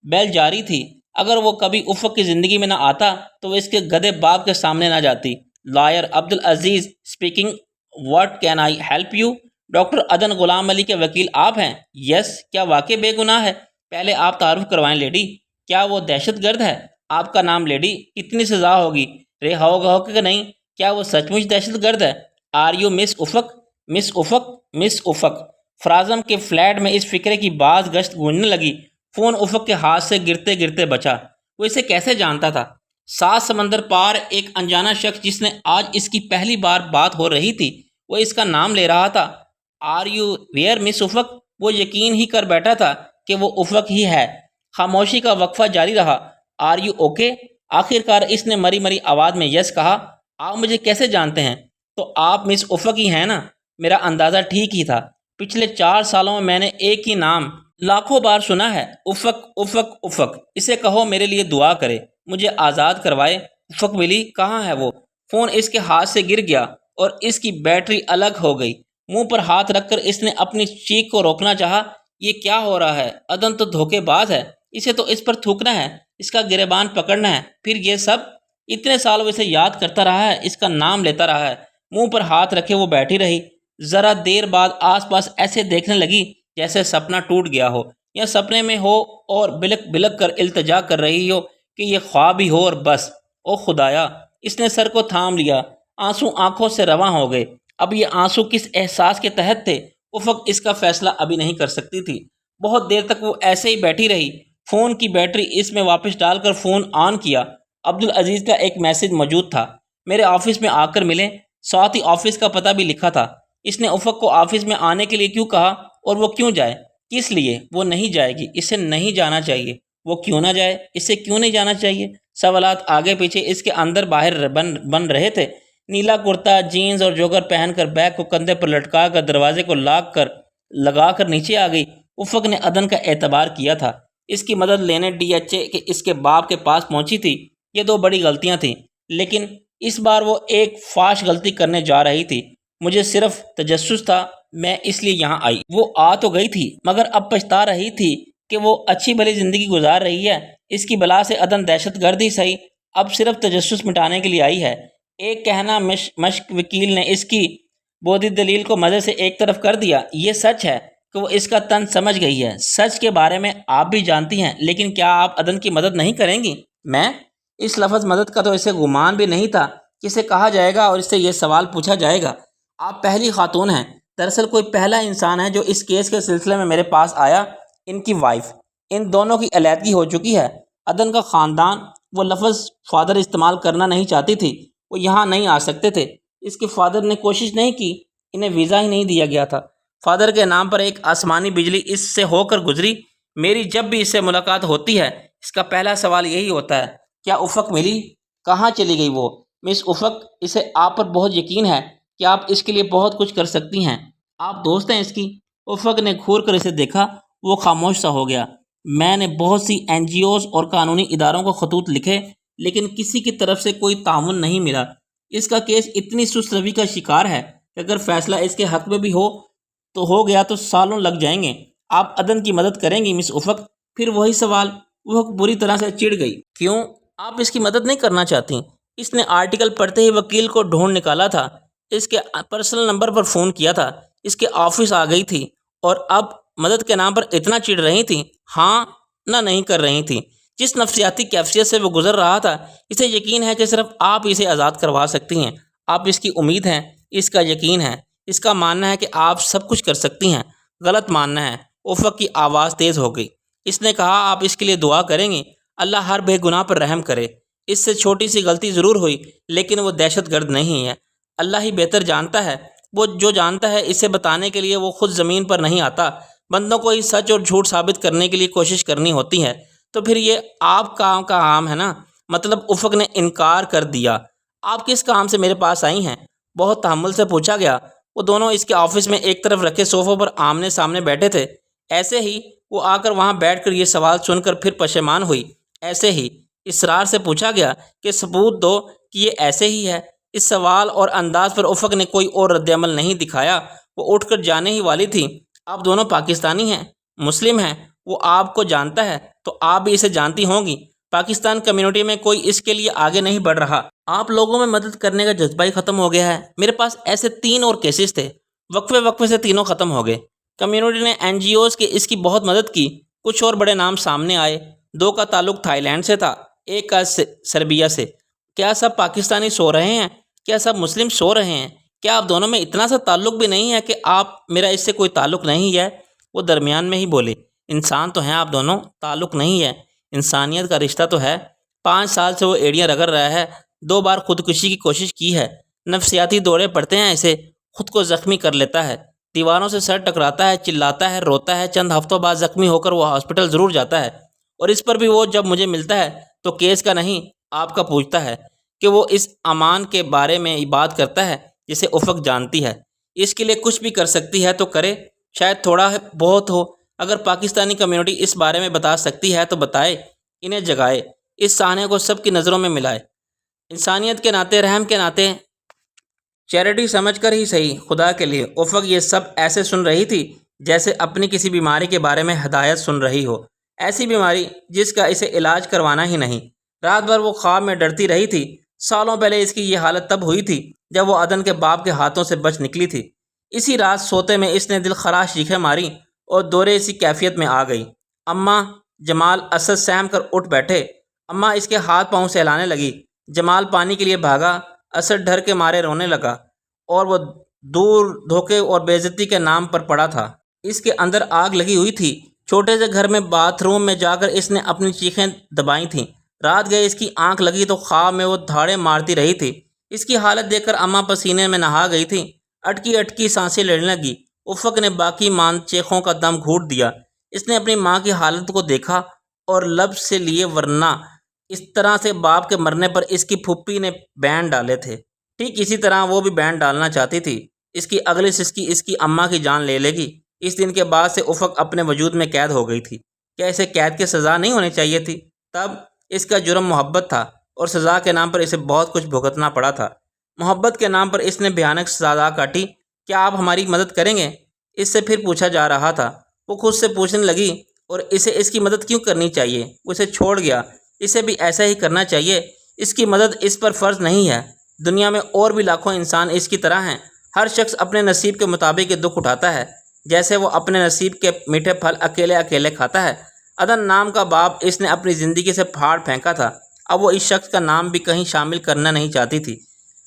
بیل جاری تھی۔ اگر وہ کبھی افق کی زندگی میں نہ آتا تو وہ اس کے گدھے باپ کے سامنے نہ جاتی۔ Lawyer Abdul Aziz speaking, what can I help you? Doctor Adan Ghulam علی کے وکیل آپ ہیں؟ یس۔ کیا واقعی بے گناہ ہے؟ پہلے آپ تعارف کروائیں لیڈی۔ کیا وہ دہشت گرد ہے؟ آپ کا نام لیڈی، کتنی سزا ہوگی؟ رہا ہوگا کہ نہیں؟ کیا وہ سچ مچ دہشت گرد ہے؟ آر یو مس افق؟ مس افق؟ مس افق؟ فرازم کے فلیٹ میں اس فکرے کی باز گشت گونجنے لگی۔ فون افق کے ہاتھ سے گرتے گرتے بچا۔ وہ اسے کیسے جانتا تھا؟ 7 سمندر پار ایک انجانا شخص جس نے آج اس کی پہلی بار بات ہو رہی تھی، وہ اس کا نام لے رہا تھا۔ آر یو ویئر مس افق؟ وہ یقین ہی کر بیٹھا تھا کہ وہ افق ہی ہے۔ خاموشی کا وقفہ جاری رہا۔ Are you okay? آخر کار اس نے مری مری آواز میں یس کہا۔ آپ مجھے کیسے جانتے ہیں؟ تو آپ مس افق ہی ہیں نا؟ میرا اندازہ ٹھیک ہی تھا۔ پچھلے 4 سالوں میں نے ایک ہی نام لاکھوں بار سنا ہے، افق افق افق۔ اسے کہو میرے لیے دعا کرے، مجھے آزاد کروائے۔ افق ملی؟ کہاں ہے وہ؟ فون اس کے ہاتھ سے گر گیا اور اس کی بیٹری الگ ہو گئی۔ منہ پر ہاتھ رکھ کر اس نے اپنی چیخ کو روکنا چاہا یہ کیا ہو رہا ہے؟ عدن تو دھوکے باز ہے، اسے تو اس پر تھوکنا ہے، اس کا گریبان پکڑنا ہے۔ پھر یہ سب؟ اتنے سال وہ اسے یاد کرتا رہا ہے، اس کا نام لیتا رہا ہے۔ منہ پر ہاتھ رکھے وہ بیٹھی رہی۔ ذرا دیر بعد آس پاس ایسے دیکھنے لگی جیسے سپنا ٹوٹ گیا ہو یا سپنے میں ہو، اور بلک بلک کر التجا کر رہی ہو کہ یہ خواب ہی ہو اور بس۔ او خدایا! اس نے سر کو تھام لیا، آنسو آنکھوں سے رواں ہو گئے۔ اب یہ آنسو کس احساس کے تحت تھے؟ افق اس کا فیصلہ ابھی نہیں کر سکتی تھی۔ بہت دیر تک وہ ایسے ہی بیٹھی رہی۔ فون کی بیٹری اس میں واپس ڈال کر فون آن کیا۔ عبدالعزیز کا ایک میسج موجود تھا، میرے آفس میں آ کر ملیں، ساتھ ہی آفس کا پتہ بھی لکھا تھا۔ اس نے افق کو آفس میں آنے کے لیے کیوں کہا، اور وہ کیوں جائے؟ کس لیے؟ وہ نہیں جائے گی، اسے نہیں جانا چاہیے۔ وہ کیوں نہ جائے؟ اسے کیوں نہیں جانا چاہیے؟ سوالات آگے پیچھے اس کے اندر باہر بن رہے تھے۔ نیلا کرتا، جینز اور جوگر پہن کر بیگ کو کندھے پر لٹکا کر دروازے کو لگا کر نیچے آ گئی۔ افق نے عدن کا اعتبار کیا تھا، اس کی مدد لینے ڈی ایچ اے کہ اس کے باپ کے پاس پہنچی تھی۔ یہ دو بڑی غلطیاں تھیں، لیکن اس بار وہ ایک فاش غلطی کرنے جا رہی تھی۔ مجھے صرف تجسس تھا، میں اس لیے یہاں آئی۔ وہ آ تو گئی تھی، مگر اب پچھتا رہی تھی کہ وہ اچھی بھلی زندگی گزار رہی ہے۔ اس کی بلا سے عدن دہشت گرد ہی صحیح، اب صرف تجسس مٹانے کے لیے آئی ہے۔ ایک کہنا مشق وکیل نے اس کی بودھی دلیل کو مزے سے ایک طرف کر دیا۔ یہ سچ ہے کہ وہ اس کا تن سمجھ گئی ہے۔ سچ کے بارے میں آپ بھی جانتی ہیں، لیکن کیا آپ عدن کی مدد نہیں کریں گی؟ میں؟ اس لفظ مدد کا تو اسے گمان بھی نہیں تھا کہ اسے کہا جائے گا اور اس سے یہ سوال پوچھا جائے گا۔ آپ پہلی خاتون ہیں، دراصل کوئی پہلا انسان ہے جو اس کیس کے سلسلے میں میرے پاس آیا۔ ان کی وائف، ان دونوں کی علیحدگی ہو چکی ہے۔ عدن کا خاندان، وہ لفظ فادر استعمال کرنا نہیں چاہتی تھی، وہ یہاں نہیں آ سکتے تھے۔ اس کے فادر نے کوشش نہیں کی، انہیں ویزا ہی نہیں دیا گیا تھا۔ فادر کے نام پر ایک آسمانی بجلی اس سے ہو کر گزری۔ میری جب بھی اس سے ملاقات ہوتی ہے، اس کا پہلا سوال یہی ہوتا ہے، کیا افق ملی؟ کہاں چلی گئی وہ؟ مس افق، اسے آپ پر بہت یقین ہے کہ آپ اس کے لیے بہت کچھ کر سکتی ہیں۔ آپ دوست ہیں اس کی؟ افق نے گھور کر اسے دیکھا، وہ خاموش سا ہو گیا۔ میں نے بہت سی این جی اوز اور قانونی اداروں کو خطوط لکھے، لیکن کسی کی طرف سے کوئی تعاون نہیں ملا۔ اس کا کیس اتنی سست روی کا شکار ہے کہ اگر فیصلہ اس کے حق میں بھی ہو گیا تو سالوں لگ جائیں گے۔ آپ عدن کی مدد کریں گی مس افق؟ پھر وہی سوال۔ وہ بری طرح سے چڑ گئی۔ کیوں؟ آپ اس کی مدد نہیں کرنا چاہتی؟ اس نے آرٹیکل پڑھتے ہی وکیل کو ڈھونڈ نکالا تھا، اس کے پرسنل نمبر پر فون کیا تھا، اس کے آفس آ گئی تھی، اور اب مدد کے نام پر اتنا چڑ رہی تھی؟ ہاں نہ نہیں کر رہی تھی۔ جس نفسیاتی کیفیت سے وہ گزر رہا تھا، اسے یقین ہے کہ صرف آپ اسے آزاد کروا سکتی ہیں۔ آپ اس کی امید ہیں، اس کا یقین ہے، اس کا ماننا ہے کہ آپ سب کچھ کر سکتی ہیں۔ غلط ماننا ہے۔ افق کی آواز تیز ہو گئی۔ اس نے کہا، آپ اس کے لیے دعا کریں گی؟ اللہ ہر بے گناہ پر رحم کرے۔ اس سے چھوٹی سی غلطی ضرور ہوئی، لیکن وہ دہشت گرد نہیں ہے۔ اللہ ہی بہتر جانتا ہے۔ وہ جو جانتا ہے اسے بتانے کے لیے وہ خود زمین پر نہیں آتا۔ بندوں کو ہی سچ اور جھوٹ ثابت کرنے کے لیے کوشش کرنی ہوتی ہے۔ تو پھر یہ آپ کا کام ہے نا؟ مطلب افق نے انکار کر دیا۔ آپ کس کام سے میرے پاس آئی ہیں؟ بہت تحمل سے پوچھا گیا۔ وہ دونوں اس کے آفس میں ایک طرف رکھے صوفوں پر آمنے سامنے بیٹھے تھے۔ ایسے ہی وہ آ کر وہاں بیٹھ کر یہ سوال سن کر پھر پشیمان ہوئی۔ ایسے ہی اصرار سے پوچھا گیا کہ ثبوت دو کہ یہ ایسے ہی ہے۔ اس سوال اور انداز پر افق نے کوئی اور رد عمل نہیں دکھایا۔ وہ اٹھ کر جانے ہی والی تھی۔ آپ دونوں پاکستانی ہیں، مسلم ہیں، وہ آپ کو جانتا ہے تو آپ بھی اسے جانتی ہوں گی۔ پاکستان کمیونٹی میں کوئی اس کے لیے آگے نہیں بڑھ رہا۔ آپ لوگوں میں مدد کرنے کا جذبہ ہی ختم ہو گیا ہے۔ میرے پاس ایسے 3 اور کیسز تھے، وقفے سے تینوں ختم ہو گئے۔ کمیونٹی نے این جی اوز کی اس کی بہت مدد کی۔ کچھ اور بڑے نام سامنے آئے۔ 2 کا تعلق تھائی لینڈ سے تھا، 1 کا سربیا سے۔ کیا سب پاکستانی سو رہے ہیں؟ کیا سب مسلم سو رہے ہیں؟ کیا آپ دونوں میں اتنا سا تعلق بھی نہیں ہے کہ میرا اس سے کوئی تعلق نہیں ہے؟ وہ درمیان میں ہی بولے، انسان تو ہیں آپ دونوں، تعلق نہیں ہے، انسانیت کا رشتہ تو ہے۔ 5 سال سے وہ ایڑیاں رگڑ رہا ہے، 2 بار خودکشی کی کوشش کی ہے، نفسیاتی دورے پڑتے ہیں اسے، خود کو زخمی کر لیتا ہے، دیواروں سے سر ٹکراتا ہے، چلاتا ہے، روتا ہے، چند ہفتوں بعد زخمی ہو کر وہ ہاسپٹل ضرور جاتا ہے، اور اس پر بھی وہ جب مجھے ملتا ہے تو کیس کا نہیں آپ کا پوچھتا ہے کہ وہ اس امان کے بارے میں بات کرتا ہے جسے افق جانتی ہے۔ اس کے لیے کچھ بھی کر سکتی ہے تو کرے، شاید تھوڑا بہت ہو۔ اگر پاکستانی کمیونٹی اس بارے میں بتا سکتی ہے تو بتائے، انہیں جگائے، اس سہانے کو سب کی نظروں میں ملائے۔ انسانیت کے ناطے، رحم کے ناطے، چیریٹی سمجھ کر ہی صحیح، خدا کے لیے۔ افق یہ سب ایسے سن رہی تھی جیسے اپنی کسی بیماری کے بارے میں ہدایت سن رہی ہو، ایسی بیماری جس کا اسے علاج کروانا ہی نہیں۔ رات بھر وہ خواب میں ڈرتی رہی تھی۔ سالوں پہلے اس کی یہ حالت تب ہوئی تھی جب وہ عدن کے باپ کے ہاتھوں سے بچ نکلی تھی۔ اسی رات سوتے میں اس نے دل خراش چیخیں ماری اور دورے اسی کیفیت میں آ گئی۔ اماں! جمال اسد سہم کر اٹھ بیٹھے۔ اماں اس کے ہاتھ پاؤں سے ہلانے لگی۔ جمال پانی کے لیے بھاگا۔ اسد ڈر کے مارے رونے لگا اور وہ دور دھوکے اور بے عزتی کے نام پر پڑا تھا۔ اس کے اندر آگ لگی ہوئی تھی۔ چھوٹے سے گھر میں باتھ روم میں جا کر اس نے اپنی چیخیں دبائی تھیں۔ رات گئے اس کی آنکھ لگی تو خواب میں وہ دھاڑے مارتی رہی تھی۔ اس کی حالت دیکھ کر اماں پسینے میں نہا گئی تھی۔ اٹکی اٹکی سانسیں لینے لگی۔ افق نے باقی مان چیخوں کا دم گھونٹ دیا۔ اس نے اپنی ماں کی حالت کو دیکھا اور لب سے لیے، ورنہ اس طرح سے باپ کے مرنے پر اس کی پھوپھی نے بین ڈالے تھے، ٹھیک اسی طرح وہ بھی بین ڈالنا چاہتی تھی۔ اس کی اگلی سسکی اس کی اماں کی جان لے لے گی۔ اس دن کے بعد سے افق اپنے وجود میں قید ہو گئی تھی۔ کیا اسے قید کی سزا نہیں ہونی چاہیے تھی؟ تب اس کا جرم محبت تھا اور سزا کے نام پر اسے بہت کچھ بھگتنا پڑا تھا۔ محبت کے نام پر اس نے بھیانک سزا کاٹی۔ کیا آپ ہماری مدد کریں گے؟ اس سے پھر پوچھا جا رہا تھا۔ وہ خود سے پوچھنے لگی، اور اسے اس کی مدد کیوں کرنی چاہیے؟ وہ اسے چھوڑ گیا، اسے بھی ایسا ہی کرنا چاہیے۔ اس کی مدد اس پر فرض نہیں ہے۔ دنیا میں اور بھی لاکھوں انسان اس کی طرح ہیں۔ ہر شخص اپنے نصیب کے مطابق دکھ اٹھاتا ہے، جیسے وہ اپنے نصیب کے میٹھے پھل اکیلے اکیلے کھاتا ہے۔ عدن نام کا باپ اس نے اپنی زندگی سے پھاڑ پھینکا تھا۔ اب وہ اس شخص کا نام بھی کہیں شامل کرنا نہیں چاہتی تھی۔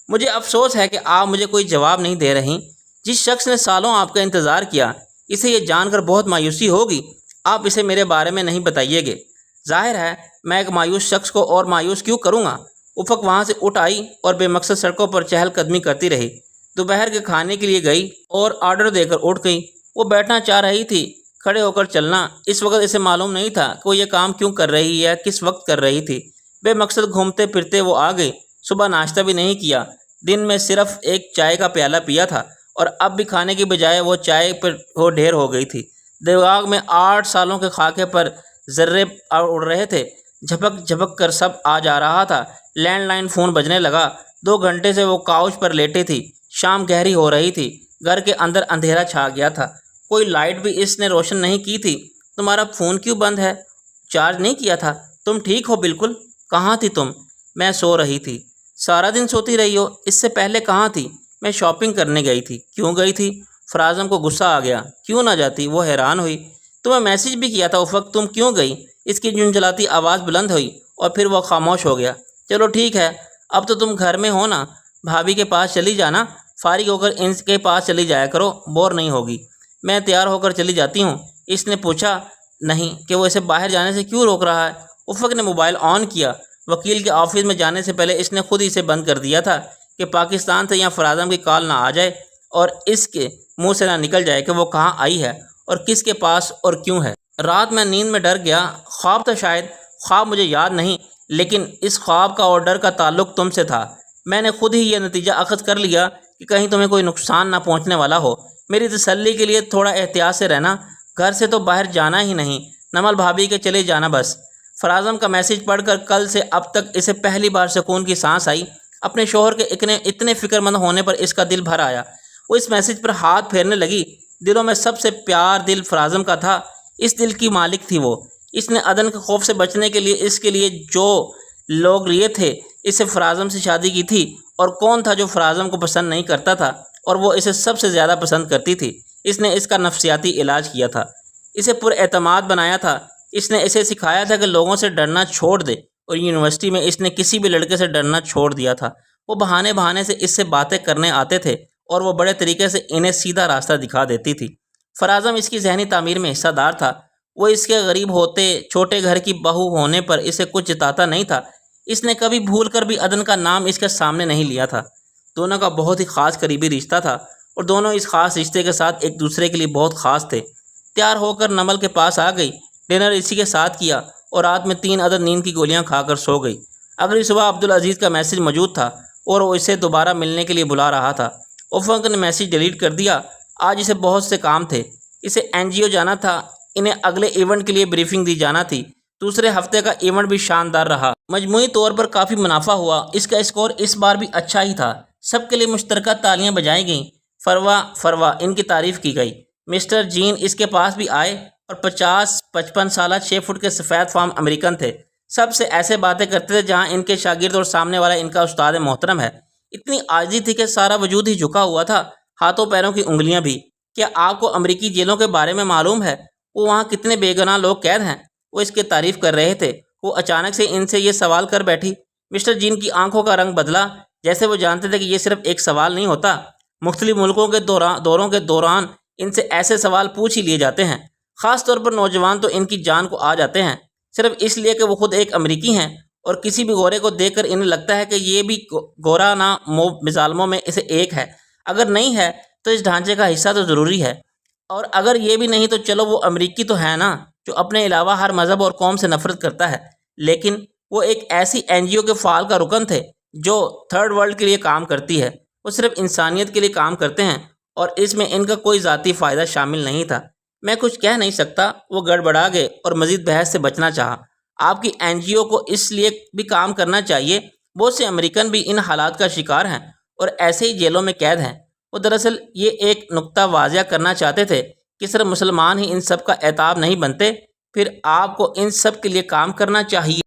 مجھے افسوس ہے کہ آپ مجھے کوئی جواب نہیں دے رہی۔ جس شخص نے سالوں آپ کا انتظار کیا، اسے یہ جان کر بہت مایوسی ہوگی۔ آپ اسے میرے بارے میں نہیں بتائیے گے۔ ظاہر ہے میں ایک مایوس شخص کو اور مایوس کیوں کروں گا۔ افق وہاں سے اٹھ آئی اور بے مقصد سڑکوں پر چہل قدمی کرتی رہی۔ دوپہر کے کھانے کے لیے گئی اور آرڈر دے کر اٹھ گئی۔ وہ بیٹھنا چاہ رہی تھی، کھڑے ہو کر چلنا۔ اس وقت اسے معلوم نہیں تھا کہ وہ یہ کام کیوں کر رہی ہے، کس وقت کر رہی تھی۔ بے مقصد گھومتے پھرتے وہ آ گئی۔ صبح ناشتہ بھی نہیں کیا، دن میں صرف ایک چائے کا پیالہ پیا تھا، اور اب بھی کھانے کی بجائے وہ چائے پر ہو ڈھیر ہو گئی تھی۔ دماغ میں 8 سالوں کے خاکے پر ذرے اڑ رہے تھے۔ جھپک جھپک کر سب آ جا رہا تھا۔ لینڈ لائن فون بجنے لگا۔ 2 گھنٹے سے وہ کاؤچ پر لیٹی تھی۔ شام گہری ہو رہی تھی۔ گھر کے اندر اندھیرا چھا گیا تھا۔ کوئی لائٹ بھی اس نے روشن نہیں کی تھی۔ تمہارا فون کیوں بند ہے؟ چارج نہیں کیا تھا؟ تم ٹھیک ہو بالکل؟ کہاں تھی تم؟ میں سو رہی تھی۔ سارا دن سوتی رہی ہو؟ اس سے پہلے کہاں تھی؟ میں شاپنگ کرنے گئی تھی۔ کیوں گئی تھی؟ فرازم کو غصہ آ گیا۔ کیوں نہ جاتی؟ وہ حیران ہوئی۔ تمہیں میسج بھی کیا تھا افق، تم کیوں گئی؟ اس کی جھنجھلاتی آواز بلند ہوئی اور پھر وہ خاموش ہو گیا۔ چلو ٹھیک ہے، اب تو تم گھر میں ہو نا، بھابھی کے پاس چلی جانا، فارغ ہو کر ان کے پاس چلی جایا کرو، بور نہیں ہوگی۔ میں تیار ہو کر چلی جاتی ہوں۔ اس نے پوچھا نہیں کہ وہ اسے باہر جانے سے کیوں روک رہا ہے۔ افق نے موبائل آن کیا۔ وکیل کے آفس میں جانے سے پہلے اس نے خود ہی اسے بند کر دیا تھا کہ پاکستان سے یا فرازم کی کال نہ آ جائے اور اس کے منہ سے نہ نکل جائے کہ وہ کہاں آئی ہے اور کس کے پاس اور کیوں ہے۔ رات میں نیند میں ڈر گیا۔ خواب تھا شاید، خواب مجھے یاد نہیں، لیکن اس خواب کا اور ڈر کا تعلق تم سے تھا۔ میں نے خود ہی یہ نتیجہ اخذ کر لیا کہ کہیں تمہیں کوئی نقصان نہ پہنچنے والا ہو۔ میری تسلی کے لیے تھوڑا احتیاط سے رہنا، گھر سے تو باہر جانا ہی نہیں، نمل بھابھی کے چلے جانا بس۔ فرازم کا میسج پڑھ کر کل سے اب تک اسے پہلی بار سکون کی سانس آئی۔ اپنے شوہر کے اتنے فکر مند ہونے پر اس کا دل بھر آیا۔ وہ اس میسج پر ہاتھ پھیرنے لگی۔ دلوں میں سب سے پیار دل فرازم کا تھا۔ اس دل کی مالک تھی وہ۔ اس نے عدن کے خوف سے بچنے کے لیے اس کے لیے جو لوگ لیے تھے، اسے فرازم سے شادی کی تھی، اور کون تھا جو فرازم کو پسند نہیں کرتا تھا اور وہ اسے سب سے زیادہ پسند کرتی تھی۔ اس نے اس کا نفسیاتی علاج کیا تھا، اسے پر اعتماد بنایا تھا۔ اس نے اسے سکھایا تھا کہ لوگوں سے ڈرنا چھوڑ دے، اور یونیورسٹی میں اس نے کسی بھی لڑکے سے ڈرنا چھوڑ دیا تھا۔ وہ بہانے سے اس سے باتیں کرنے آتے تھے اور وہ بڑے طریقے سے انہیں سیدھا راستہ دکھا دیتی تھی۔ فرازم اس کی ذہنی تعمیر میں حصہ دار تھا۔ وہ اس کے غریب ہوتے چھوٹے گھر کی بہو ہونے پر اسے کچھ جتاتا نہیں تھا۔ اس نے کبھی بھول کر بھی عدن کا نام اس کے سامنے نہیں لیا تھا۔ دونوں کا بہت ہی خاص قریبی رشتہ تھا، اور دونوں اس خاص رشتے کے ساتھ ایک دوسرے کے لیے بہت خاص تھے۔ تیار ہو کر نمل کے پاس آ گئی۔ ڈنر اسی کے ساتھ کیا اور رات میں 3 عدد نیند کی گولیاں کھا کر سو گئی۔ اگلی صبح عبدالعزیز کا میسج موجود تھا اور وہ اسے دوبارہ ملنے کے لیے بلا رہا تھا۔ افق نے میسج ڈیلیٹ کر دیا۔ آج اسے بہت سے کام تھے۔ اسے NGO جانا تھا، انہیں اگلے ایونٹ کے لیے بریفنگ دی جانا تھی۔ دوسرے ہفتے کا ایونٹ بھی شاندار رہا۔ مجموعی طور پر کافی منافع ہوا۔ اس کا اسکور اس بار بھی اچھا ہی تھا۔ سب کے لیے مشترکہ تالیاں بجائی گئیں۔ فروا ان کی تعریف کی گئی۔ مسٹر جین اس کے پاس بھی آئے اور 50-55 سالہ 6 فٹ کے سفید فام امریکن تھے. سب سے ایسے باتیں کرتے تھے جہاں ان کے شاگرد اور سامنے والا ان کا استاد محترم ہے. اتنی عاجزی تھی کہ سارا وجود ہی جھکا ہوا تھا، ہاتھوں پیروں کی انگلیاں بھی. کیا آپ کو امریکی جیلوں کے بارے میں معلوم ہے؟ وہ وہاں کتنے بے گناہ لوگ قید ہیں؟ وہ اس کی تعریف کر رہے تھے. وہ اچانک سے ان سے یہ سوال کر بیٹھی. مسٹر جین کی آنکھوں کا رنگ بدلا، جیسے وہ جانتے تھے کہ یہ صرف ایک سوال نہیں ہوتا. مختلف ملکوں کے دوروں کے دوران ان سے ایسے سوال پوچھ ہی لیے جاتے ہیں. خاص طور پر نوجوان تو ان کی جان کو آ جاتے ہیں، صرف اس لیے کہ وہ خود ایک امریکی ہیں اور کسی بھی گورے کو دیکھ کر انہیں لگتا ہے کہ یہ بھی گورا نہ مظالموں میں اسے ایک ہے. اگر نہیں ہے تو اس ڈھانچے کا حصہ تو ضروری ہے، اور اگر یہ بھی نہیں تو چلو وہ امریکی تو ہے نا جو اپنے علاوہ ہر مذہب اور قوم سے نفرت کرتا ہے. لیکن وہ ایک ایسی NGO کے فعال کا رکن تھے جو تھرڈ ورلڈ کے لیے کام کرتی ہے. وہ صرف انسانیت کے لیے کام کرتے ہیں اور اس میں ان کا کوئی ذاتی فائدہ شامل نہیں تھا. میں کچھ کہہ نہیں سکتا. وہ گڑبڑا گئے اور مزید بحث سے بچنا چاہا. آپ کی NGO کو اس لیے بھی کام کرنا چاہیے. بہت سے امریکن بھی ان حالات کا شکار ہیں اور ایسے ہی جیلوں میں قید ہیں. وہ دراصل یہ ایک نقطہ واضح کرنا چاہتے تھے کہ صرف مسلمان ہی ان سب کا اعتاب نہیں بنتے. پھر آپ کو ان سب کے لیے کام کرنا چاہیے.